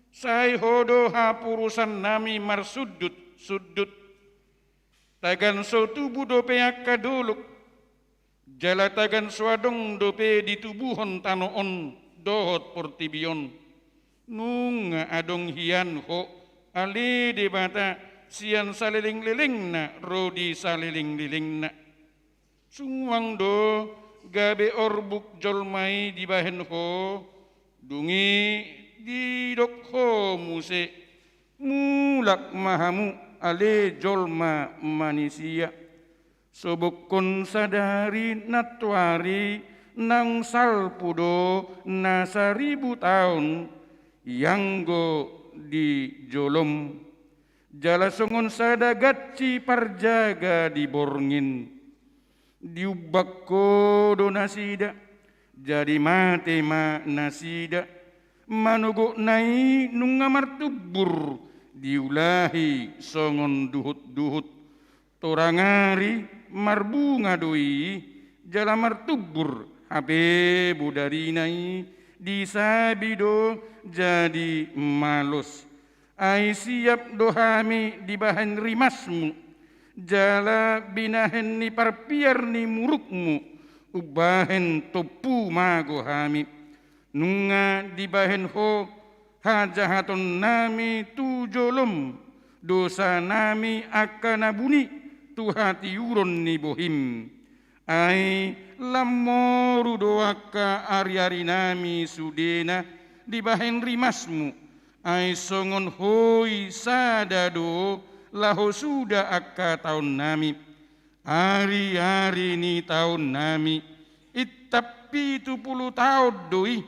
sai hodo hapurusan nami marsudut sudut. Tagan so tubuh dope akaduluk. Jalatagan swadong dope di tubuhon tanoon dohot portibion. Nung adong hian ho ali debata sian saliling-liling na rodi saliling-liling na. Sungwang do gabe orbuk jolmai di bahen ho dungi di dok ho muse mulak mahamu ale jolma manusia. Sobokon sadari natwari nang salpudo na 1000 tahun yanggo di jolom jalasongon sada gatci parjaga di borngin diubakko do nasida jadi mate ma nasida manugo nai nungamar tubur diulahi songon duhut-duhut torangari marbunga doi jalamar tubur habe budarinai disabido jadi malus ai siap dohami di bahan rimasmu jala binahen ni parpiar ni murukmu ubahen topu mago hami nunga dibahen ho hajahaton nami tujolom dosa nami akan abuni tuhati uron ni bohim ai lamoru doaka ari-ari nami sudena dibahen rimasmu ai songon hoi sadado laho sudah akka tahun nami hari-hari ni tahun nami itapi 70 tahun doi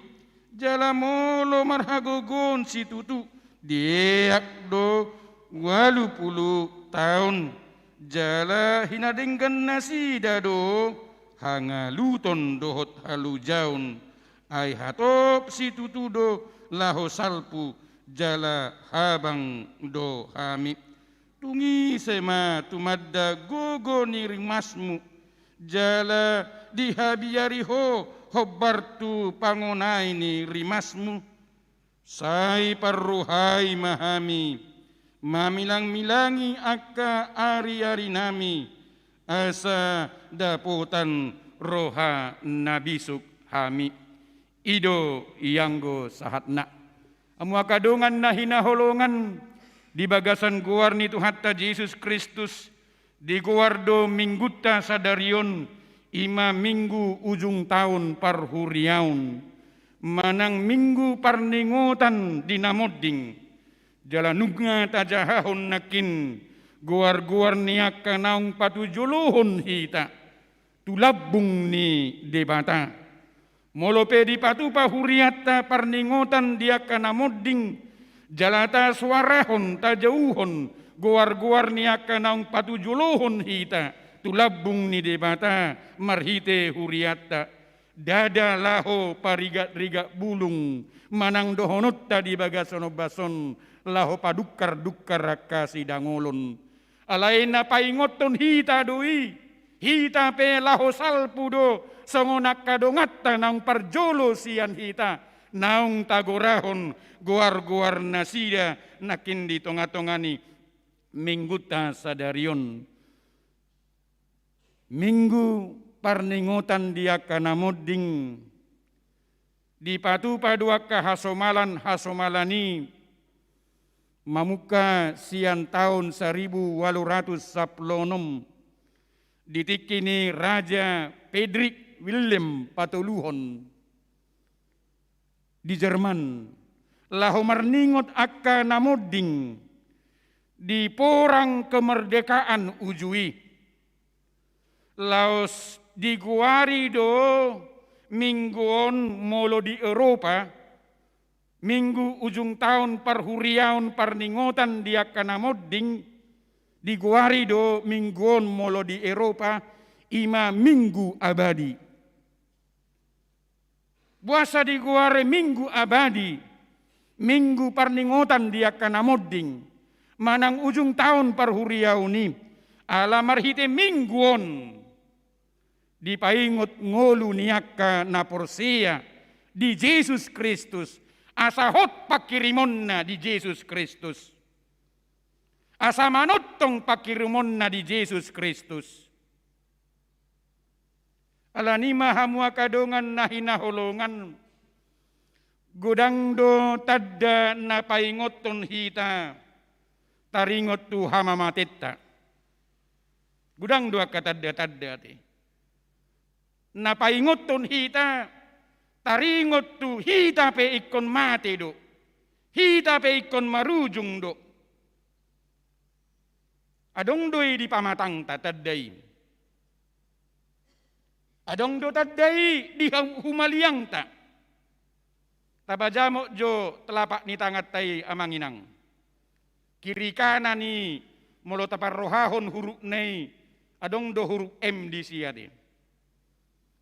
jalamolo marhagogon si tutu diak do 80 tahun jala hinadenggan nasi dado hangaluton dohot halu jaun ai hatop si tutu do laho salpu jala habang do hami tungi sema tumadda gogo ni rimasmu jala dihabiari ho hobbartu pangonai ni rimasmu sai parruhai mahami mamilang-milangi akka ari-ari nami asa daputan roha nabisuk hami ido ianggo sahatna amu akadongan na hinaholongan di bagasan guar ni Tuhatta Yesus Kristus di guardo mingguta sadarion ima minggu ujung tahun parhuriaun manang minggu parningotan dinamoding jalanugna tajahahon nakin guar-guar niaka naung patujuluhon hita tulabung ni debata molope di patu pahuriata parningotan dia kanamoding jalata suarahon tajauhon guar-guar niaka naung patujuluhon hita tulabung ni debata marhite huriata dada laho parigat-rigat bulung manang dohonot tadi bagasono bason laho padukar-dukar raka sidangolon alaina paingoton hita doi hita pe laho salpudo songonak kadongatta nang parjolo sian hita naung tagorahon guar-guar nasida nakin di tonga-tongani mingguta sadarion minggu parningotan dia kanamoding di patu paduaka hasomalani mamuka sian tahun 1800 saplonom ditikini Raja Fredrik Wilhelm Patuluhon di Jerman lahu marningot akka namoding di porang kemerdekaan ujui laos di guarido mingguon molo di Eropa minggu ujung tahun parhuriaun parningotan dia kanamoding di guarido mingguon molo di Eropa ima minggu abadi puasa di guare minggu abadi minggu parningotan dia kanamoding manang ujung tahun parhuriauni ala marhite mingguon di paingot ngolu niaka naporsia di Yesus Kristus asa hot pakirimonna di Yesus Kristus asa manotong pakirimonna di Yesus Kristus alanima hamu akadongan nahinaholongan godangdo tadda na paingoton hita taringot tu hamamatetta gudang dua kata tadda ti na paingoton hita taringot tu hita pe ikon mate do hita pe ikon marujung do adong doi di pamatang ta taddai adong do taddai di humaliang ta tabajamo jo telapak ni tangat tai amanginang kiri kanan ni molo taparrohahon huruf nei adong do huruf M di siade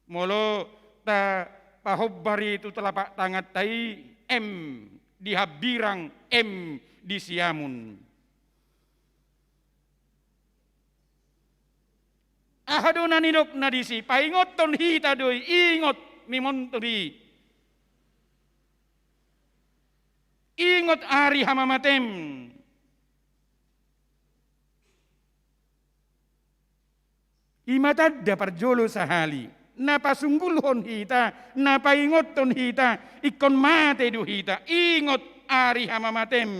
molo ta pahobbari itu telapak tangan tai M di habirang M di siamun ahadona nidok nadisi paingoton hita doi ingot mimontri ingot ari hamamatem imatadda parjolo sahali napasunggulhon hita, napaingoton hita, ikon mate do hita, ingot ari hamamatem.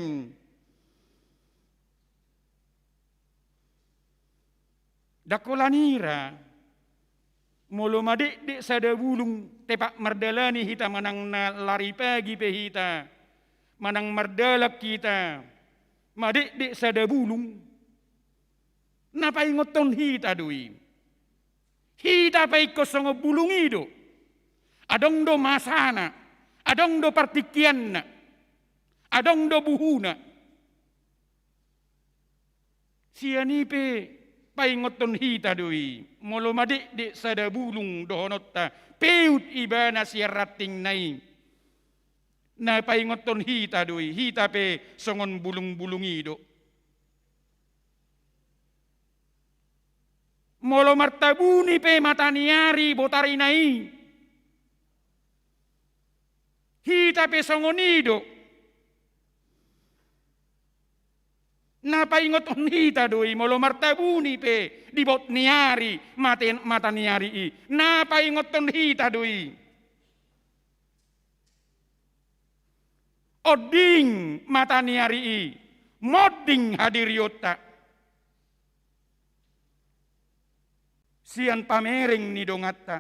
Dakolanira, molo madik sada bulung tepak merdalani hita manang na lari pagi pe hita, manang merdalak kita, madik sada bulung, napaingoton hita dui. Hita pa ikosongo bulung ido, adong do masana, adong do partikianna, adong do buhuna. Sianipe paingoton hita doi, molo madik sada bulung dohonotta, peut ibana siarating nai. Na paingoton hita doi, hita pe songon bulung-bulung ido. Molo martabuni pe mataniari botari nai. Hita pe songon ido. Napaingoton hita doi molo martabuni pe di bot niari mata niari i. Napaingoton hita doi. Oding mata niari i. Moding hadiriota. Sian pamereng ni dongata.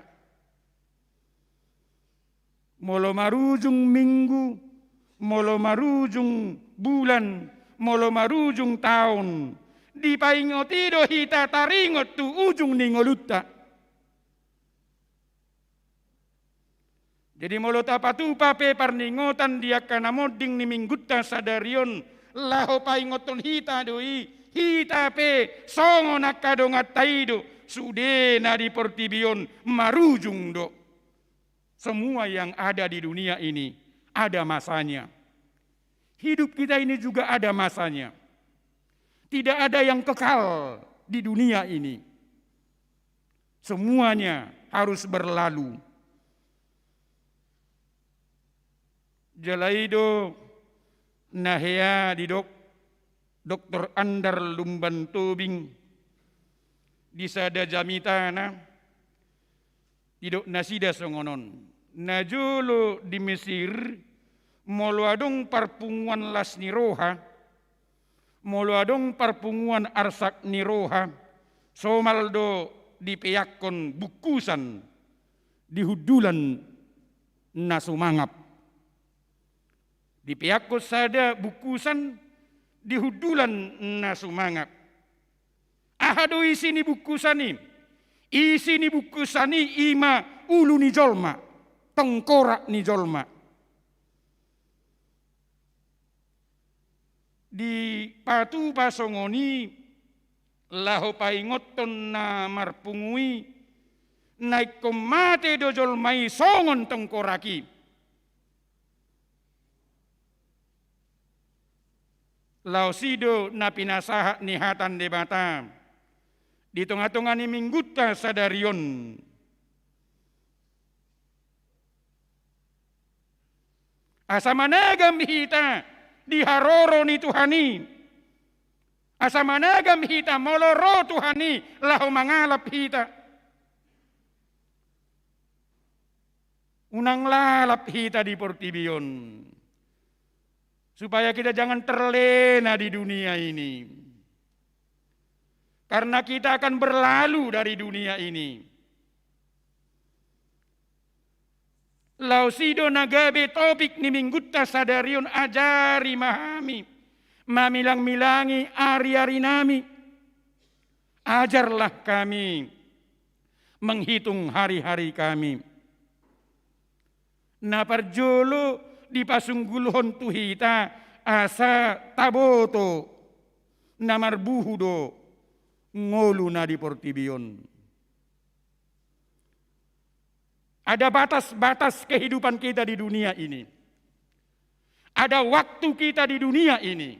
Molo marujung minggu, molo marujung bulan, molo marujung tahun, di paingotido hita taringot tu ujung ningoluta. Jadi molo tapatupa pe parningotan dia kana moding ni minggutta sadarion laho paingoton hita doi hita pe songo nakadongat taido sudena di portibion marujung do. Semua yang ada di dunia ini ada masanya. Hidup kita ini juga ada masanya. Tidak ada yang kekal di dunia ini. Semuanya harus berlalu. Jalaido nahea di Dr. Andar Lumban Tobing di sada jamitana didok nasida songonon. Najolo di Mesir molo adong parpunguan las niroha, molo adong parpunguan arsak niroha, somaldo dipeyakon bukusan dihudulan nasumangap. Dipeyakon sada bukusan dihudulan nasumangap. Ahado isi ni bukusani, isi ni bukusani ima ulu ni jolma, tengkorak ni jolma. Di patu pasongoni laho paingoton na marpungui naik komate do jolmai songon tengkoraki. Lao sido na pinasaha ni hatan debata di tengah-tengah ni minggutta sadarion. Asamanagam hita di haroro ni Tuhani. Asamanagam hita moloro Tuhani lahu mangalap hita. Unang lalap hita di portibion. Supaya kita jangan terlena di dunia ini. Karena kita akan berlalu dari dunia ini. Lausido nagabe topik ni minggutta sadarion ajari mahami. Mamilang-milangi ari-ari nami. Ajarlah kami menghitung hari-hari kami. Na parjolo di pasunggulhon tuhita asa taboto namarbuhudo ngolu na di portibion. Ada batas-batas kehidupan kita di dunia ini. Ada waktu kita di dunia ini.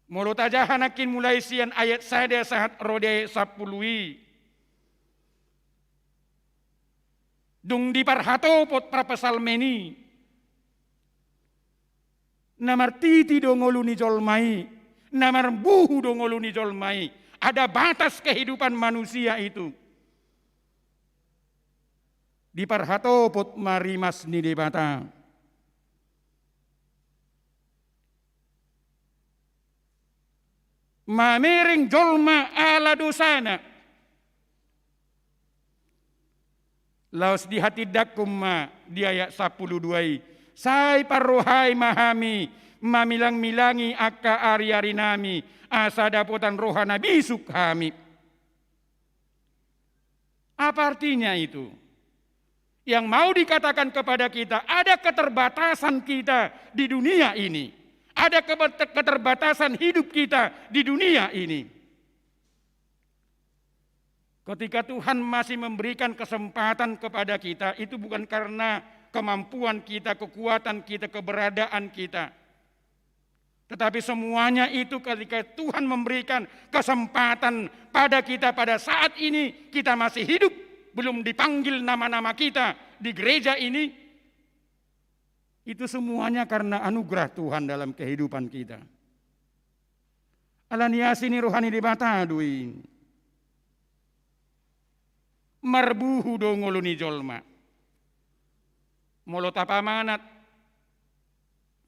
Molo tajahanakin mulai sian ayat sada sahat rode sapului. Dung di parhatopot prapasal meni. Namar titi do ngolu ni jolmai. Namar buhu do ngolu ni jolmai. ada batas kehidupan manusia itu. Di parhatopot marimas ni debata. Mamering jolma ala dosana. Laos di hati dakumma di ayat 12. Sai parrohai mahami mamilang-milangi akka ari-ari nami asa dapotan rohana bisuk kami. Apa artinya itu? Yang mau dikatakan kepada kita, ada keterbatasan kita di dunia ini. Ada keterbatasan hidup kita di dunia ini. Ketika Tuhan masih memberikan kesempatan kepada kita, itu bukan karena kemampuan kita, kekuatan kita, keberadaan kita. Tetapi semuanya itu ketika Tuhan memberikan kesempatan pada kita pada saat ini, kita masih hidup, belum dipanggil nama-nama kita di gereja ini, itu semuanya karena anugerah Tuhan dalam kehidupan kita. Alaniasini rohani dibataduin. Marbuhu do ngoluni jolma. Molo tapamanat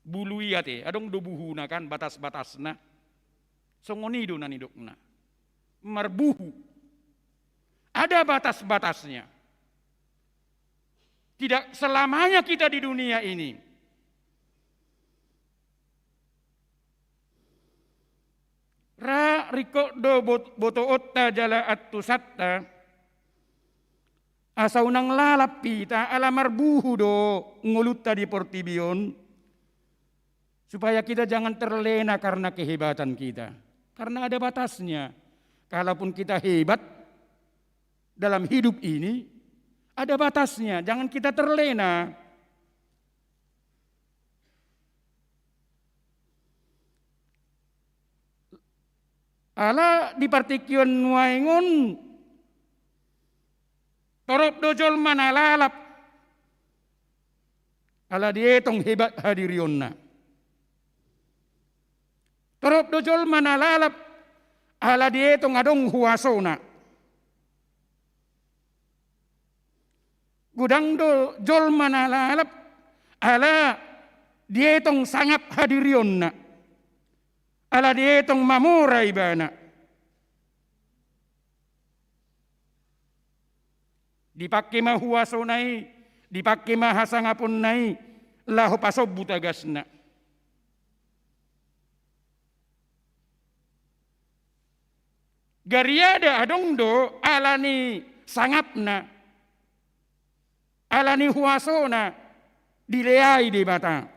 bulu iyate, adong do buhuna kan batas-batasna. Songonido nanidokna. Marbuhu. Ada batas-batasnya. Tidak selamanya kita di dunia ini. Ra riko do boto otta jala attusatta asa unang lalap pita ala marbuhu do ngulutta di portibion, supaya kita jangan terlena karena kehebatan kita. Karena ada batasnya. Kalaupun kita hebat dalam hidup ini, ada batasnya, jangan kita terlena. Ala di partikion waingon, torop dojol manalalap, ala dietong hebat hadirionna. Torop dojol manalalap, ala dietong adong huasona. Gudang do jol manalalap ala dietong sangap hadirionna, ala dietong mamura ibana. Dipakai mah huasonai, dipakai mah hasangapun nai, lahu pasob butagasna. Gariada adong do alani sangapna. Alani huasona dileai di mata.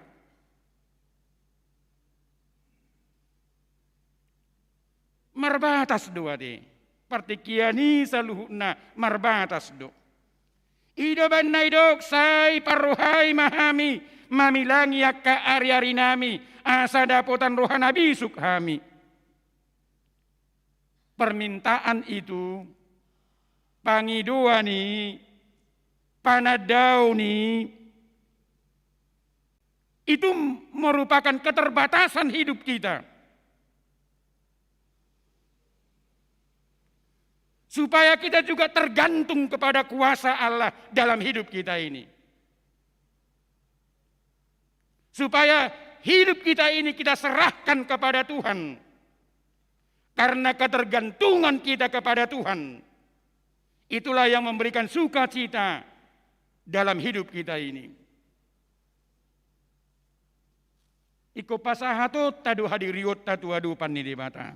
Marbatas do ade. Partikiani saluhuna marbatas do. Idoban naidok sai parrohai mahami mamilangi akka ari-ari nami asa dapotan rohana bisuk hami. Permintaan itu pangidoani panadau ni itu merupakan keterbatasan hidup kita. Supaya kita juga tergantung kepada kuasa Allah dalam hidup kita ini. Supaya hidup kita ini kita serahkan kepada Tuhan. Karena ketergantungan kita kepada Tuhan, itulah yang memberikan sukacita dalam hidup kita ini. Iko pasahato tadu hadiriot tatu adupan ni mata.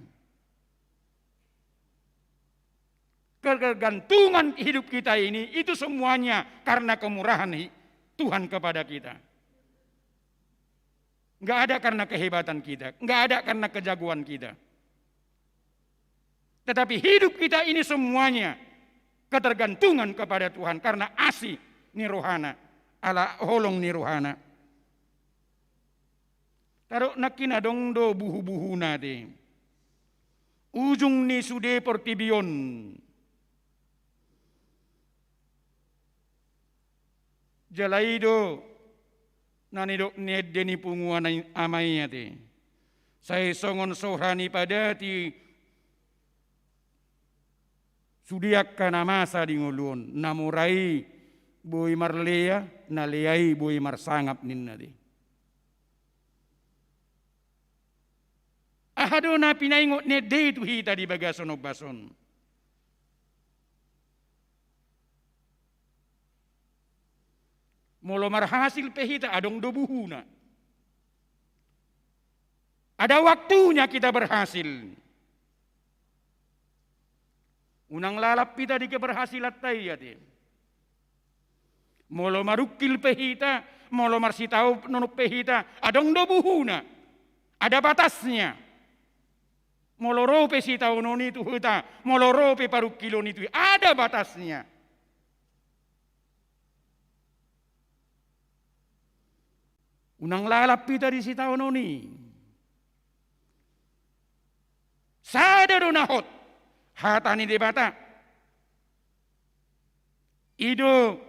Ketergantungan hidup kita ini itu semuanya karena kemurahan Tuhan kepada kita. Enggak ada karena kehebatan kita, enggak ada karena kejagoan kita. Tetapi hidup kita ini semuanya ketergantungan kepada Tuhan karena asih nirohana, ala holong nirohana. Taruh nakina dong do buhu-buhuna de. Ujung ni sude portibion. Jalaido nanidok nedeni punguan amainya te. Saya songon sohrani padati Sudiak kana masa di ngulun namurai boy marlea naleai boy marsangap ninna di. Ahado na pinaingot ne day tu hita di bagason o bason. Molo marhasil pehita adong dobuhuna. Ada waktunya kita berhasil. Unang lalap kita di keberhasilan tayyati. Molo marukil pehita, molo marsitau nunuk pehita, adong dobuhuna. Ada batasnya. Molo rope sitau noni tu huta, molo rope parukilon itu ada batasnya. Unang lalap kita di sitau noni. Sada do nahot. Hatani debata. Ido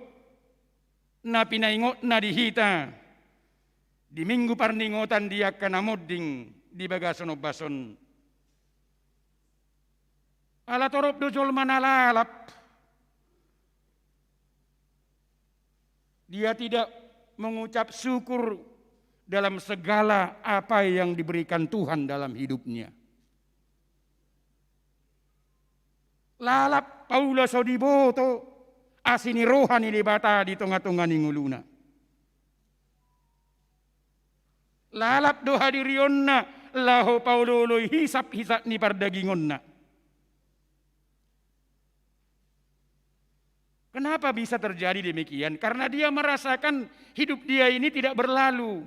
na pinaingot na dihita. Di minggu parningotan dia kanamoding di bagason o bason. Ala torop do jol manalalap. Dia tidak mengucap syukur dalam segala apa yang diberikan Tuhan dalam hidupnya. Lalap Paula Sodiboto asini rohani debata di tengah-tengah ninguluna. Lalap do hadirionna laho Paulolo hisap-hisap ni pardagingonna. Kenapa bisa terjadi demikian? Karena dia merasakan hidup dia ini tidak berlalu.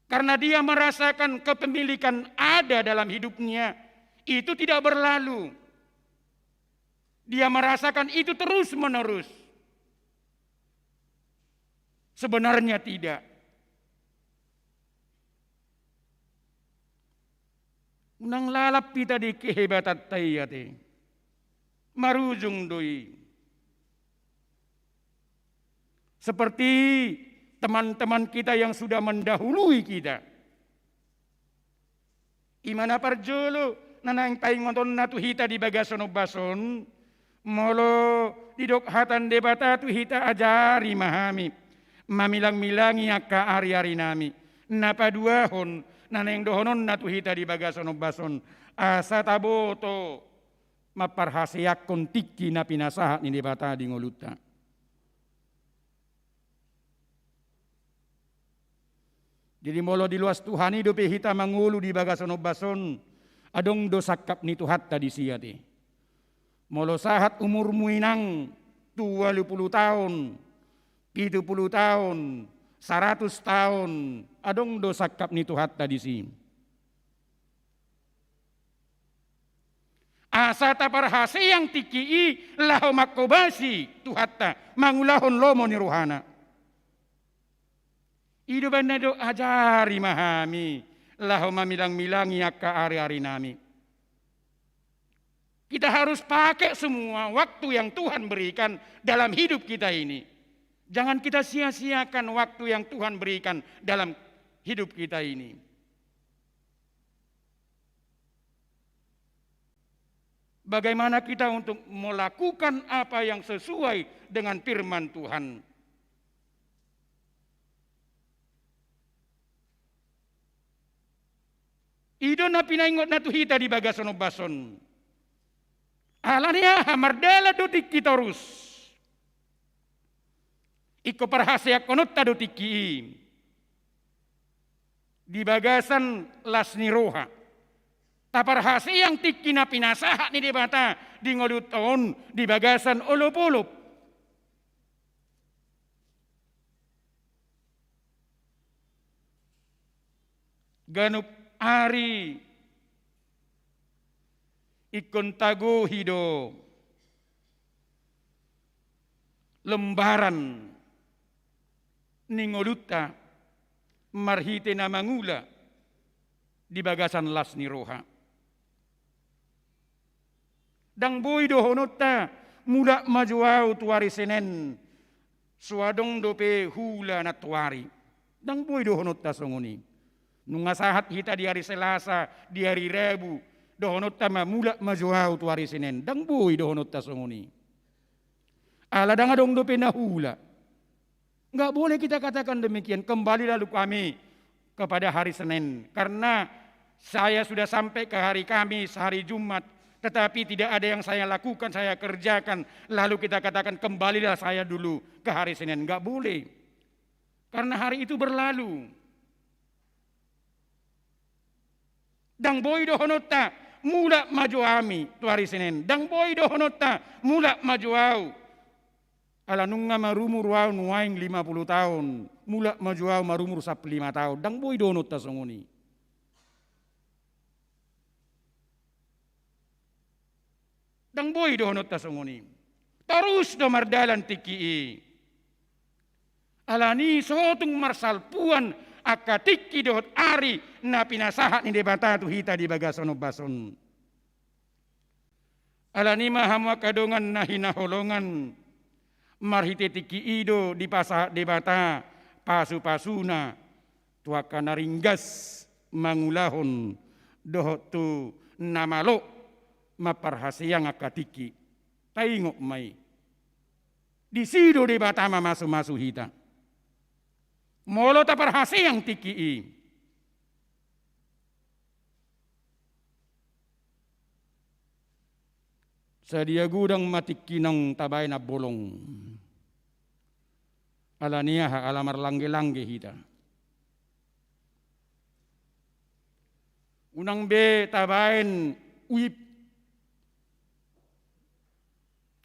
Karena dia merasakan kepemilikan ada dalam hidupnya, itu tidak berlalu. Dia merasakan itu terus menerus. Sebenarnya tidak. Unang lalap kita di kehebatan tayyate. Marujung doi. Seperti teman-teman kita yang sudah mendahului kita. Imana parjolo nanang paingonton na tuhita di bagason o bason. Molo didok hatan debata tuhita ajari mahami. Mamilang-milangi akka ari-ari nami. Napaduahon nanang dohonon na tuhita di bagason o bason. Asa taboto. Maparhasiak kontiki na pinasahat ni debata di ngoluta. Jadi molo di luas Tuhan hidup hita mangulu di bagason bason adong dosakap ni Tuhan tadi siati. Molo sahat umur muinang 20 tahun, 70 tahun, 100 tahun adong dosakap ni Tuhan tadi si. Asa taparhase yang tikii laho makobasi tuhatta mangulahon lomo ni rohana. Ido banado ajari mahami laho mamilang-milangi akka ari-ari nami. Kita harus pakai semua waktu yang Tuhan berikan dalam hidup kita ini. Jangan kita sia-siakan waktu yang Tuhan berikan dalam hidup kita ini. Bagaimana kita untuk melakukan apa yang sesuai dengan firman Tuhan. Ido na pinaingot na tuhita di bagason o bason. Alania mardala dotik kitorus. Iko parhasya konot ta dotiki. Di bagasan lasni roha. Taparhasi yang tiki na pinasahat ni debata di ngoluton di bagasan olop-olop. Ganup ari ikon tago hido lembaran ningoluta marhite na mangula di bagasan las ni roha. Dang boy do honota muda majuau tuari senen suadong dope hula na tuari. Dang boy do honota songoni. Nungasahat hita di hari Selasa, di hari Rabu, dohonot tama mula majuau tu hari Senin. Dang boy dohonot ta songoni. Ala dang adong do pinahula. Enggak boleh kita katakan demikian. Kembali lalu kami kepada hari Senin. Karena saya sudah sampai ke hari Kamis, hari Jumat. Tetapi tidak ada yang saya lakukan, saya kerjakan. Lalu kita katakan kembalilah saya dulu ke hari Senin. Enggak boleh. Karena hari itu berlalu. Dang boy dohonota mula maju ami tu hari Senin. Dang boy dohonota mula maju au. Ala nunga marumur wau nuaing 50 tahun. Mula maju au marumur 15 tahun. Dang boy dohonota songoni. Dang boy dohonota songoni. Terus do mardalan tiki. Alani sotung marsal puan akatiki dohot ari na pinasahat ni debata tu hita di bagasono bason. Alani mahamwa kadongan na hinaholongan marhite tiki ido di pasahat debata pasu-pasuna tuaka naringgas mangulahon dohot tu namalo maparhasiang akatiki. Taingok mai. Di sido debata mamasu-masu hita. Molo ta parhasiang tiki. Sadia gudang matikinang tabay na bolong. Alania ha alamar langge-langge hita. Unang be tabayin uip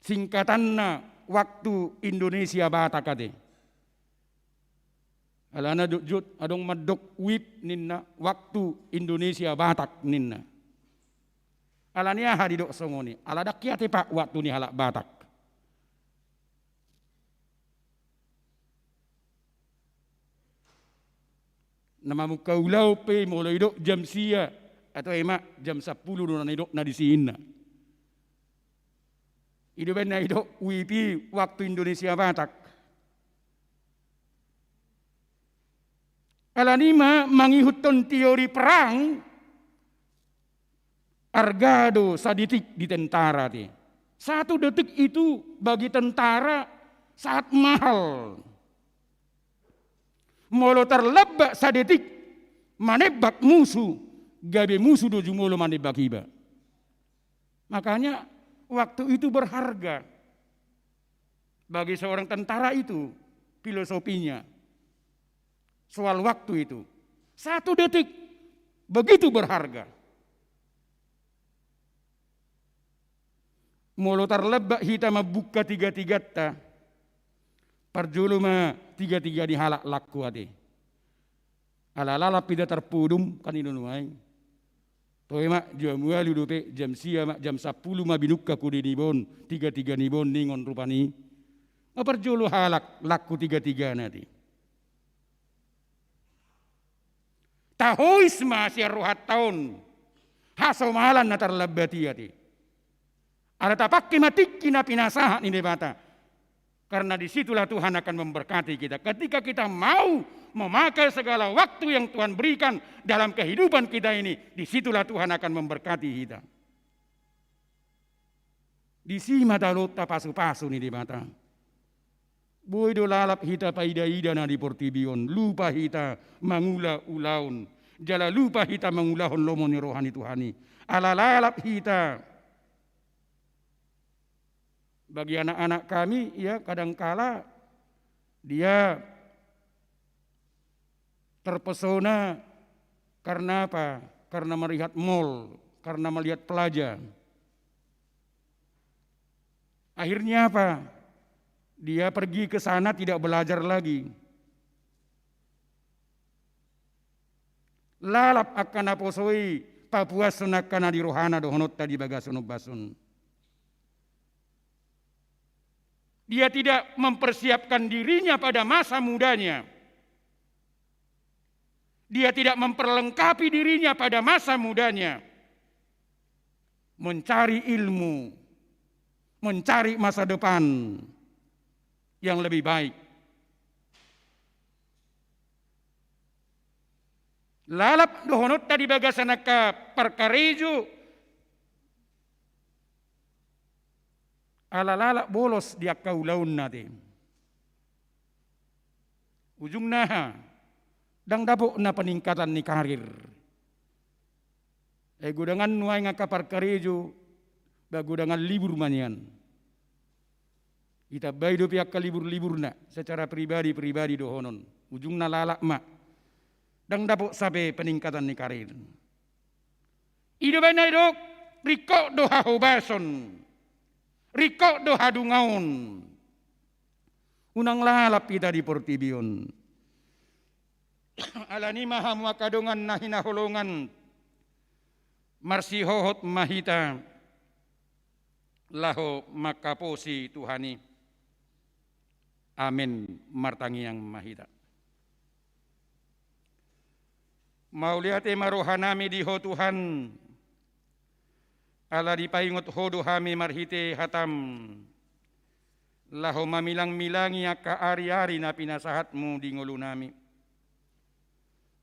singkatan na waktu Indonesia Batak kade. Alana jut adong madok wip ninna waktu Indonesia Batak ninna. Alania hadidok songoni. Alada kiate pak waktu ni halak Batak. Nama muka ulau pe mulai dok jam sia atau emak jam 10 donan idok na di sini. Ido ben na idok wipi waktu Indonesia Batak. Alanima mangihutton teori perang argado saditik di tentara. 1 detik itu bagi tentara sangat mahal. Molo terlebak sadetik manebak musuh, gabe musuh doju molo manebak hiba. Makanya waktu itu berharga bagi seorang tentara itu filosofinya. Soal waktu itu 1 detik begitu berharga. Molo terlebak hita mabuka 3-3 ta. Parjulu ma 3-3 di halak laku ade. Ala-ala pida terpudum kan inunuai. Toy mak jam walu dope jam sia mak jam 10 ma binukka ku di nibon 3-3 nibon ningon rupani. Parjulu halak laku 3-3 nanti. Tahois masih ruhat tahun. Hasomalan na terlebati ade. Ada tapaki matiki na pinasahat ni debata. Karena disitulah Tuhan akan memberkati kita. Ketika kita mau memakai segala waktu yang Tuhan berikan dalam kehidupan kita ini, disitulah Tuhan akan memberkati kita. Di sima talota pasu-pasu ni debata. Boy do lalap hita paida-ida na di portibion. Lupa hita mangula ulaun. Jala lupa hita mangulahon lomo ni rohani Tuhani. Ala lalap hita. Bagi anak-anak kami ya kadangkala dia terpesona karena apa? Karena melihat mall, karena melihat pelajar. Akhirnya apa? Dia pergi ke sana tidak belajar lagi. Lalap akan aposoi Papua sunakana di rohana dohonot tadi bagasono basun. Dia tidak mempersiapkan dirinya pada masa mudanya. Dia tidak memperlengkapi dirinya pada masa mudanya. Mencari ilmu, mencari masa depan yang lebih baik. Lalap dohonot tadi bagasanaka perkarejo Alalala bolos dia kaulaun nate. Ujung naha dang dapok na peningkatan ni karir. Gudangan nuai ngakapar karejo bagudangan libur manian. Kita baido pihak ka libur na secara pribadi dohonon. Ujung na lalak mak dang dapok sabe peningkatan ni karir. Ido banai dok riko doha hobason. Riko doha dungaon. Unang lalap kita di Portibion. Alani maha muakadongan na hinaholongan. Marsihohot mahita. Laho makaposi Tuhani. Amin martangi yang mahita. Mau lihat marohanami di ho Tuhan. Ala dipaingot hodo hami marhite hatam. Laho mamilang-milangi akka ari-ari na pinasahatmu di ngulu nami.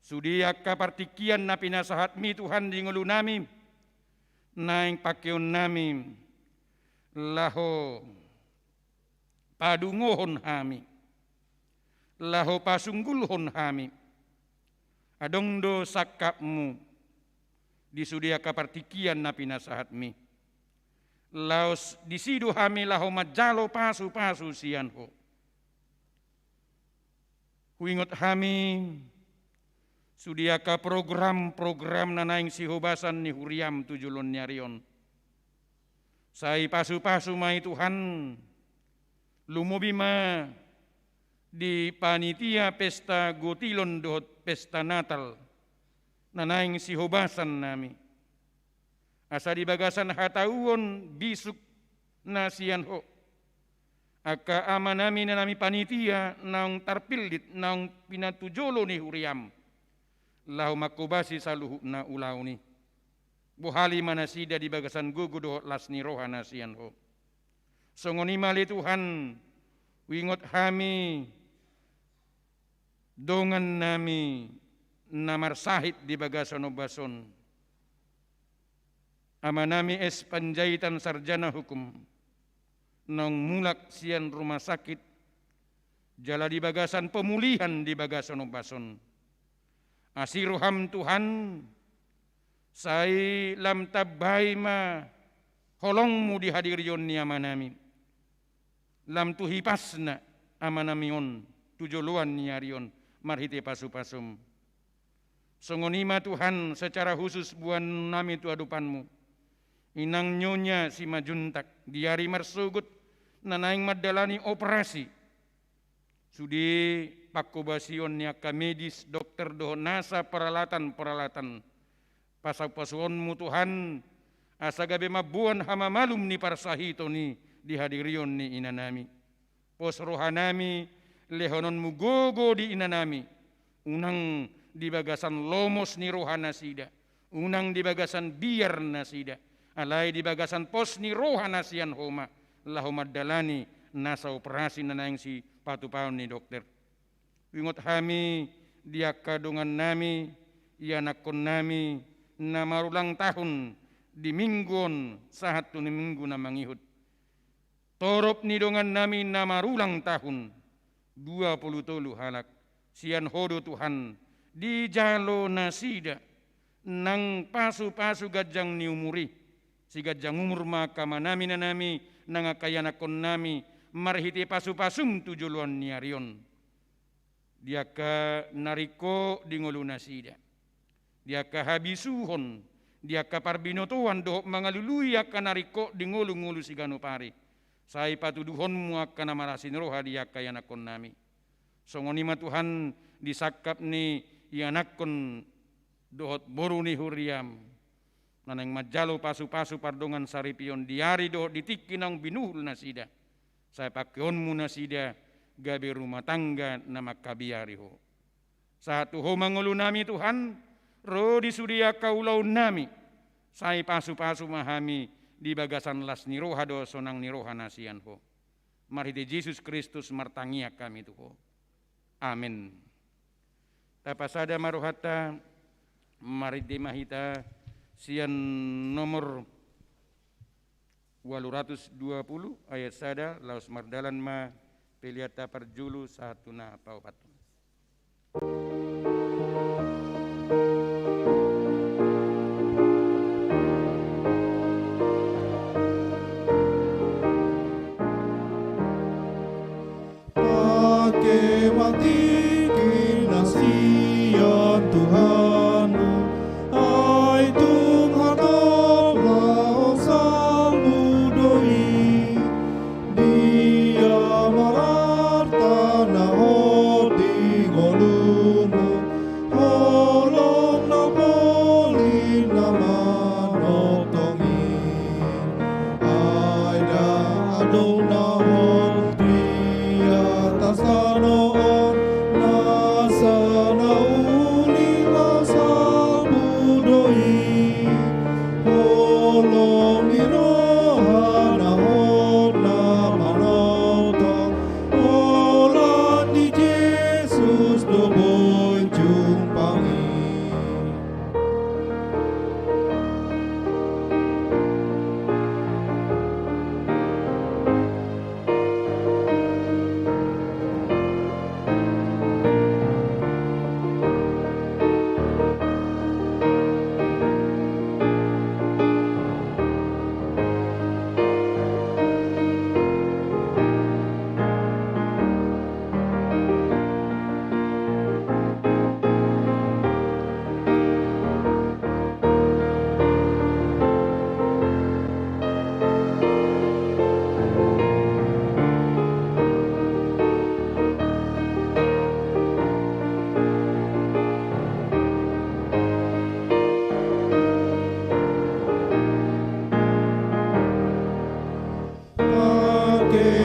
Sudi akka partikian na pinasahatmi Tuhan di ngulu nami. Naing pakyon nami. Laho padungohon hami. Laho pasunggulhon hami. Adongdo sakapmu. Di sudi akka partikian na pinasahatmi. Laos disidu hami laho majalo pasu-pasu sian ho. Huingot hami sudiaka program-program nanaing sihobasan ni huriam tujulon nyarion. Sai pasu-pasu mai Tuhan lumobima di panitia pesta gotilon dohot pesta Natal nanaing sihobasan nami. Asa di bagasan hatauon bisuk nasian ho. Aka amanami na nami panitia naong tarpildit naong pinatujolo ni huriam. Lahu makubasi saluhu na ulaw ni. Buhali manasida di bagasan gugudo las ni roha nasian ho. Songoni mali Tuhan wingot hami dongan nami namar sahid di bagasan obason. Amanami es panjaitan sarjana hukum. Nang mulak sian rumah sakit. Jala di bagasan pemulihan di bagasan obason. Asiruham Tuhan. Sai lam tabai ma. Holongmu dihadirion ni amanami. Lam tuhipasna amanamion. Tujoluan ni arion. Marhite pasu-pasum. Songonima Tuhan secara khusus buan nami tu adupanmu. Inang nyonya si majuntak diari marsugut nanaing madalani operasi. Sudi pakobasion niaka medis dokter doh nasa peralatan pasau-pasuonmu Tuhan asagabe mabuan hama malum ni parsahito ni dihadirion ni inanami. Pos rohanami lehonon mugogo di inanami. Unang di bagasan lomos ni rohana sida. Unang di bagasan biar nasida. Alai di bagasan pos ni roha nasian homa lahu madalani nasa operasi nanaing si patupaon ni dokter. Wingot hami dia kadungan nami ia nakon nami na marulang tahun di mingguon sahat tu ni minggu na mangihut. Torop ni dongan nami na marulang tahun 23 halak sian hodo Tuhan di jalo nasida nang pasu-pasu gajang ni umuri. Siga jangumur maka manami nanami nangakayanakon nami marhiti pasu-pasum tujuluan niarion. Dia ka nariko di ngulu nasida. Dia ka habisuhon. Dia ka parbinotuan dohok mangalului akan nariko di ngulu-ngulu sigano pari. Sai patuduhonmu akan amarasin roha dia kayanakon nami. Songonima Tuhan disakap ni ianakon dohot boru ni huriam. Nanang majalo pasu-pasu pardongan saripion diari do ditikinang binuhul nasida. Saya pakionmu nasida gabi rumah tangga nama kabiari ho. Satu ho mangulu nami Tuhan ro disudia kaulau nami. Saya pasu-pasu mahami di bagasan las niroha do sonang niroha nasian ho. Mari di Yesus Kristus martangia kami tu ho. Amin. Tapasada marohata mari di mahita sian nomor 820 ayat sada laus mardalan ma peliata perjulu satuna paupatu. Pakai mati kinasihan Tuhanmu, ai Tuhan tolong sambudoi, dia martana hodi golumu, holong na poli nama notongin, ai da adona hodi atas tanoon nasana uli sambudoi, holong irohana hona manotong, holan di Yesus do boy jumpangi.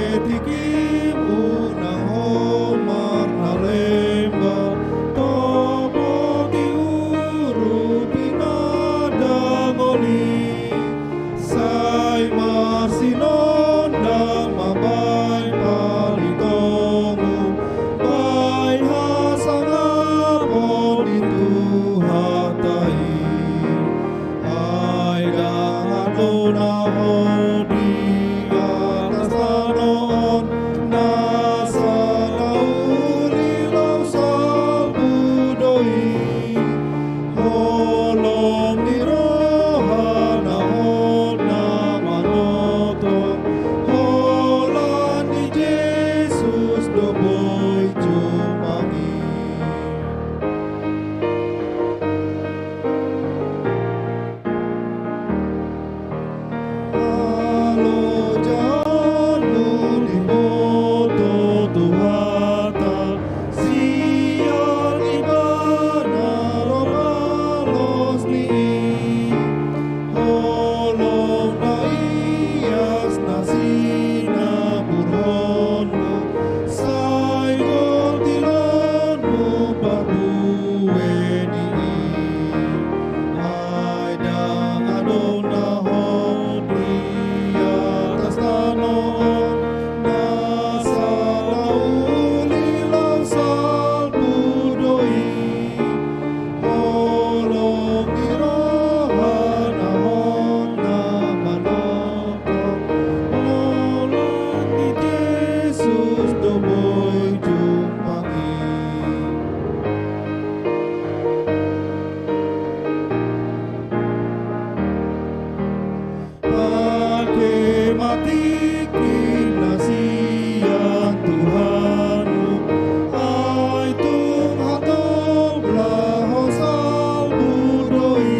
Paketikimu nang homar na lemba, topo diuru pinadangoli, say marsinonda mabay palitomu, bay hasangapon itu hatai, ay dang adona hodi atas tanoon nasana ulilaw sambudoi, holong nirohana hona manotong, holan di Yesus do boy jumangi. Halo janganmu diboto Tuhata, siang ibana romalos ni, holong na iyas na sinapurhonmu, say gortilonmu pabueni, ay dang adona hodi atas tanoon nasana ulilaw sambudoi, holong irohana hona manotong, holan di Yesus do boy jumpangi. Pakai mati kinasihan Tuhanmu, ai Tuhan tolong sambudoi,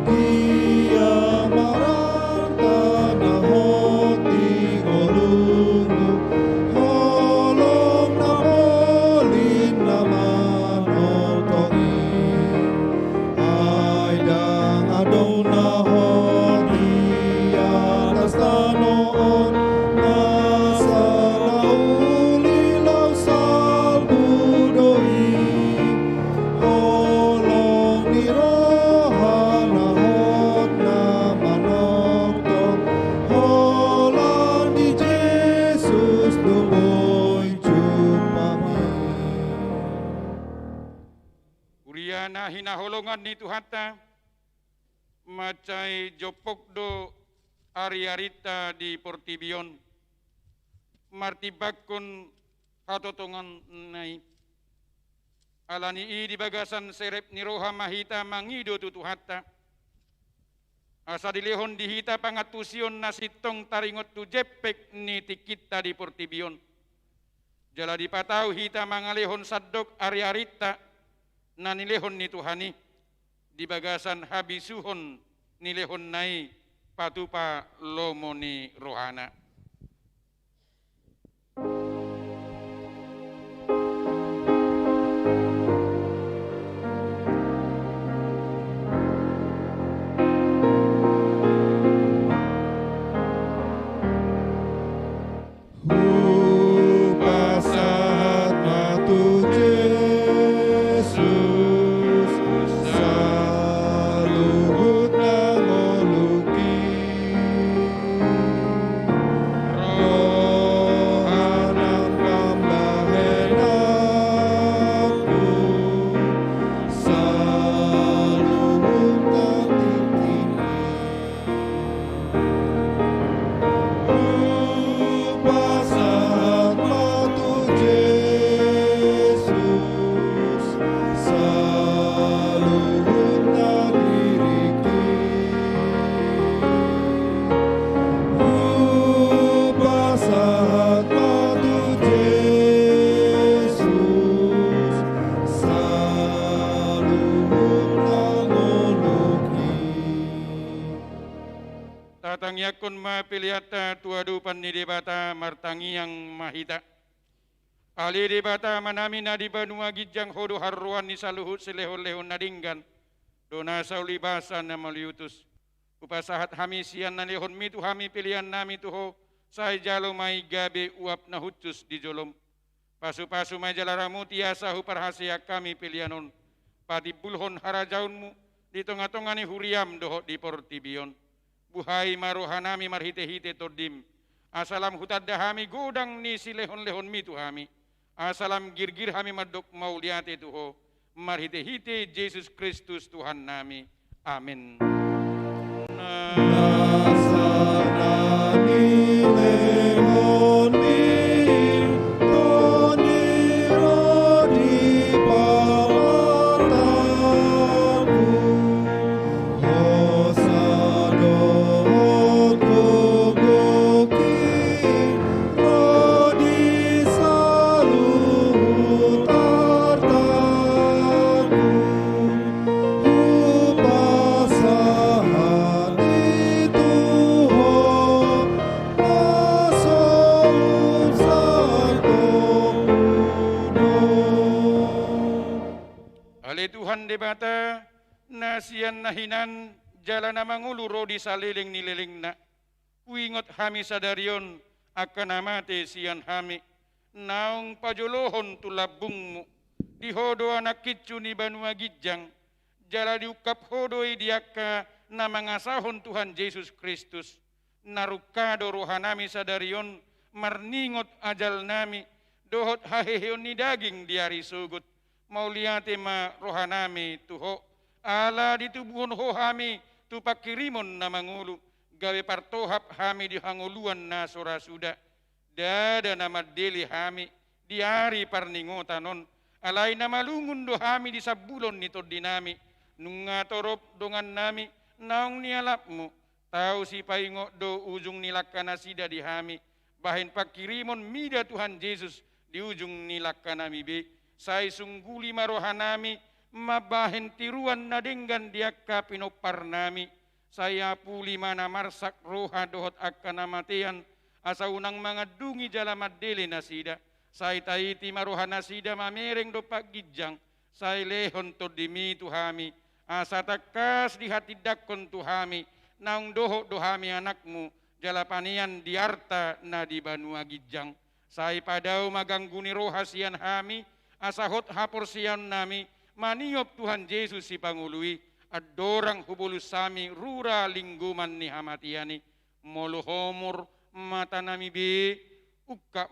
dia martana hoti golumu, holong na polin nama notongi, ay dang adona hodi atas tanoon nasana ulilaw sambudoi, holong nirohana hona manotong, holan di Yesus do boy jumpangi. Uriana hinaholongan ni Tuhata macai jopok do Ariarita di Portibion, martibakun hatotongan nai, alani i di bagasan serep niroha mahita mangido tutuhatta, asa dilehon dihita pangatusion nasitong taringot tu jepek ni tikita di Portibion, jala dipatau hita mangalehon sadok Ariarita na nilehon ni Tuhani, di bagasan habisuhon nilehon nai patupa lomoni rohana. Pasat matu Yesus saluhut nangoluki rohanang kambahen aku saluhut natikini pasat matu Yesus saluhut nadiriki pasat matu Yesus saluhut nangoluki. Tatang yakun mapiliata tuadupan ni debata martangi yang mahita. Ali debata manami na di Banua Gijang hodo haruan ni saluhut selehon-lehon nadinggan. Dona saulibasa na maliutus. Upasahat hami sian na lehon mitu hami pilihan nami tuho. Say jalo may gabe uap na hutus di jolom. Pasu-pasu may jalaramu tiasa huparhasiak kami pilihanon. Pati bulhon harajaunmu di tengah-tengah ni huriam dohot di Portibion. Buhay marohanami marhite-hite todim. Asalam hutadda hami godang ni silehon-lehon mitu hami. Asalam girgir hami madok mauliate tuho. Marhite-hite Yesus Kristus Tuhan nami. Amin. Nasanani lehoni toniro di palataku hosadot gogoki rodi saluhut artaku upasahan Tuho nasoun sartomuno. Ale Tuhan debata nasian nahinan jalan mangulu rodi saliling nililing na. Uingot hami sadarion akan amate sian hami. Naung pajolohon tulabungmu. Dihodo anak kicu ni Banua Gijang. Jala diukap hodoi diaka na mangasahon Tuhan Yesus Kristus. Narukado rohanami sadarion marningot ajal nami. Dohot haheheon ni daging diari sugut. Mauliate ma rohanami tuho. Ala ditubuhon hohami tupakirimon na mangulu. Gawe partohap hami dihanguluan na sorasuda. Dada na madeli hami diari parningotanon. Alay na malungun do hami di sabulon nito dinami. Nunga torop dongan nami naong nialapmu. Tau si paingo do ujung nilakana sida di hami. Bahin pakirimon mida Tuhan Yesus di ujung nilakana be. Say sungguli marohanami mabahin tiruan nadenggan diaka pinopar nami. Saya puli mana marsak roha dohot akan namatian. Asa unang mga dungi jalamat dele nasida. Say taiti marohana sida mamereng do pagijang. Say lehon to dimi tuhami. Asa takas di hati dakon tuhami. Naung doho dohami anakmu. Jalapanian di arta na di Banua Gijang. Say padau magangguni rohasian hami. Asa hot haporsian nami. Maniop Tuhan Yesus si pangului. Adorang hubulus sami rura lingguman ni hamatiani. Molohomur mata nami be. Ukka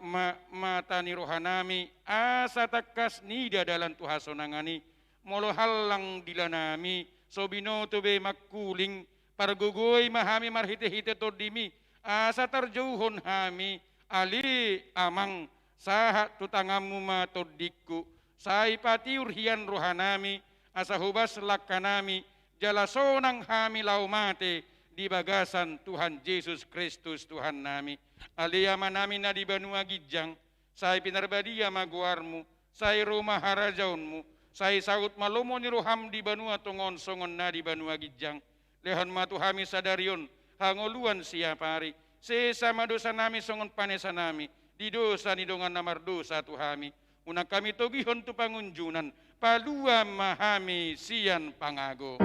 mata ni rohanami. Asa takas nida dalam tuhasonangani. Molo halang dilanami. Sobinoto be makuling. Pargugoy mahami marhite-hite todimi asa tarjauhon hami ali amang saha tutangamu matodikku sai patiur hian rohanami asa hubas lakkanami jalasonang hami laumate di bagasan Tuhan Yesus Kristus Tuhan nami aliyama nami na di Banua Gijang sai pinarbadia maguarmu sai rumah harajaunmu sai saut malomo ni roham di Banua tongon songon na di Banua Gijang lehan matu hami sadarion hangoluan siapari sesama dosa nami songon panesa nami di dosa ni dongan namar dosa Tuhami unang kami togihon tu pangunjunan palua mahami sian pangago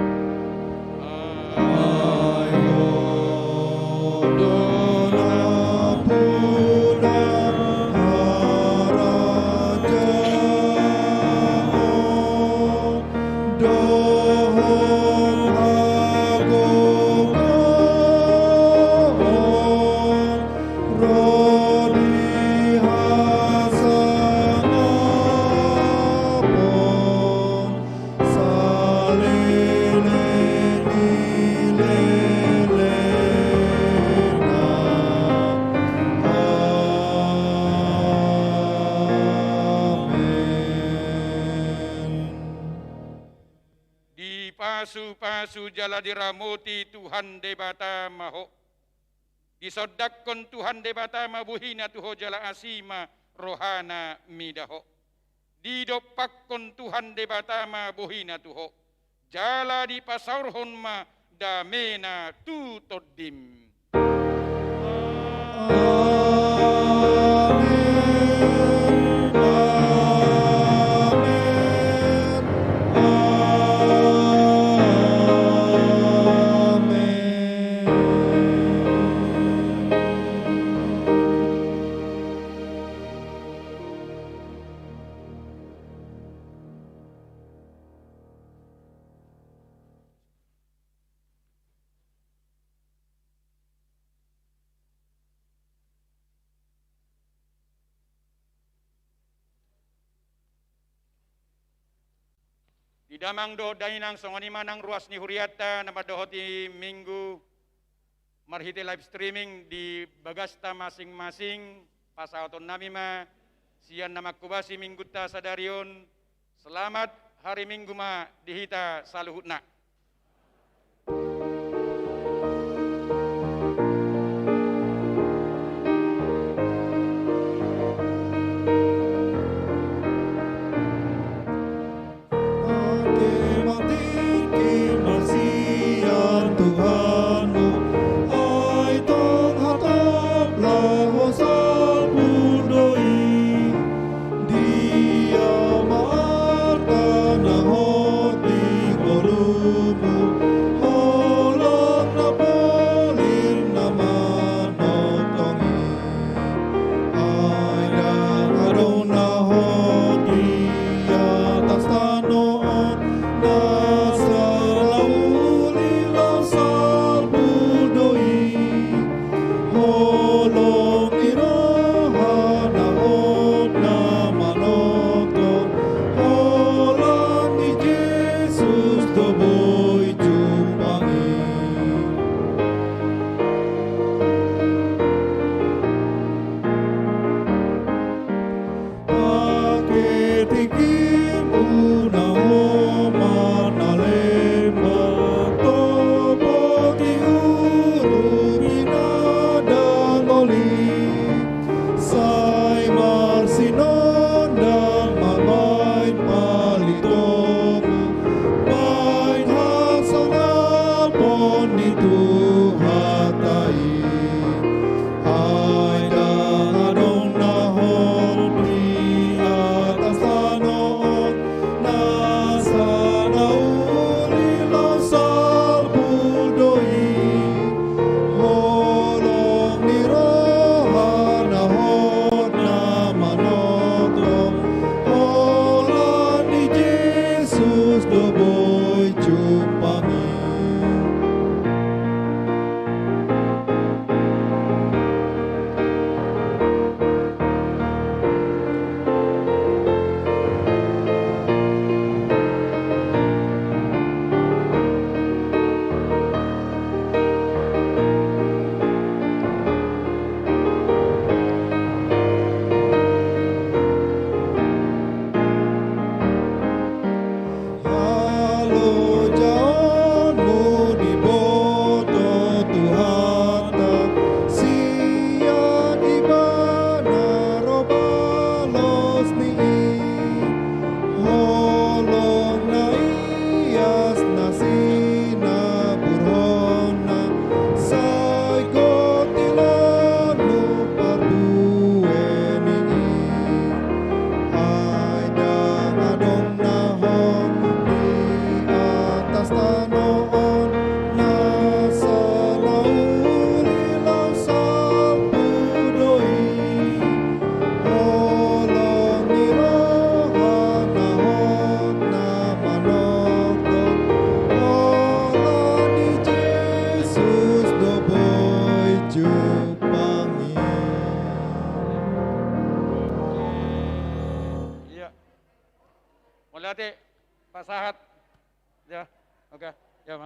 pasu jala diramuti Tuhan debata maho disodakon Tuhan debata mabuhina tuho jala asima rohana midaho didopakkon Tuhan debata mabuhina tuho jala di pasaurhon ma damena tu todim di damang do dainang songoni manang ruas ni huriata nama dohoti minggu marhite live streaming di bagasta masing-masing pasauton nami ma sian nama kubasi minggu ta sadarion selamat hari minggu ma dihita saluhutna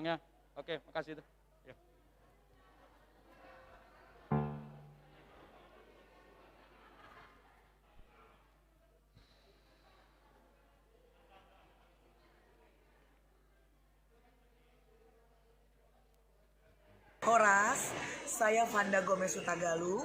Bang ya. Oke, makasih tuh. Ya. Horas, saya Vanda Gomez Utagalu.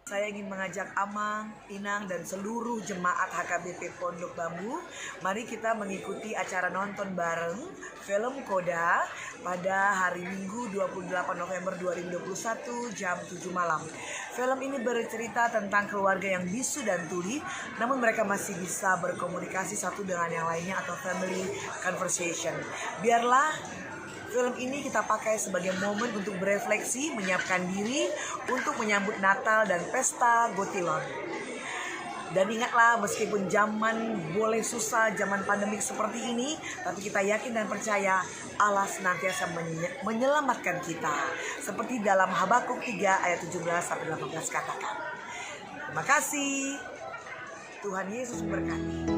Saya ingin mengajak Amang, Inang, dan seluruh jemaat HKBP Pondok Bambu. Mari kita mengikuti acara nonton bareng film Koda pada hari Minggu 28 November 2021 jam 7 malam. Film ini bercerita tentang keluarga yang bisu dan tuli, namun mereka masih bisa berkomunikasi satu dengan yang lainnya atau family conversation. Biarlah film ini kita pakai sebagai momen untuk berefleksi, menyiapkan diri untuk menyambut Natal dan pesta Gotilon. Dan ingatlah, meskipun zaman boleh susah, zaman pandemik seperti ini, tapi kita yakin dan percaya Allah senantiasa menyelamatkan kita. Seperti dalam Habakuk 3 ayat 17-18 katakan. Terima kasih. Tuhan Yesus memberkati.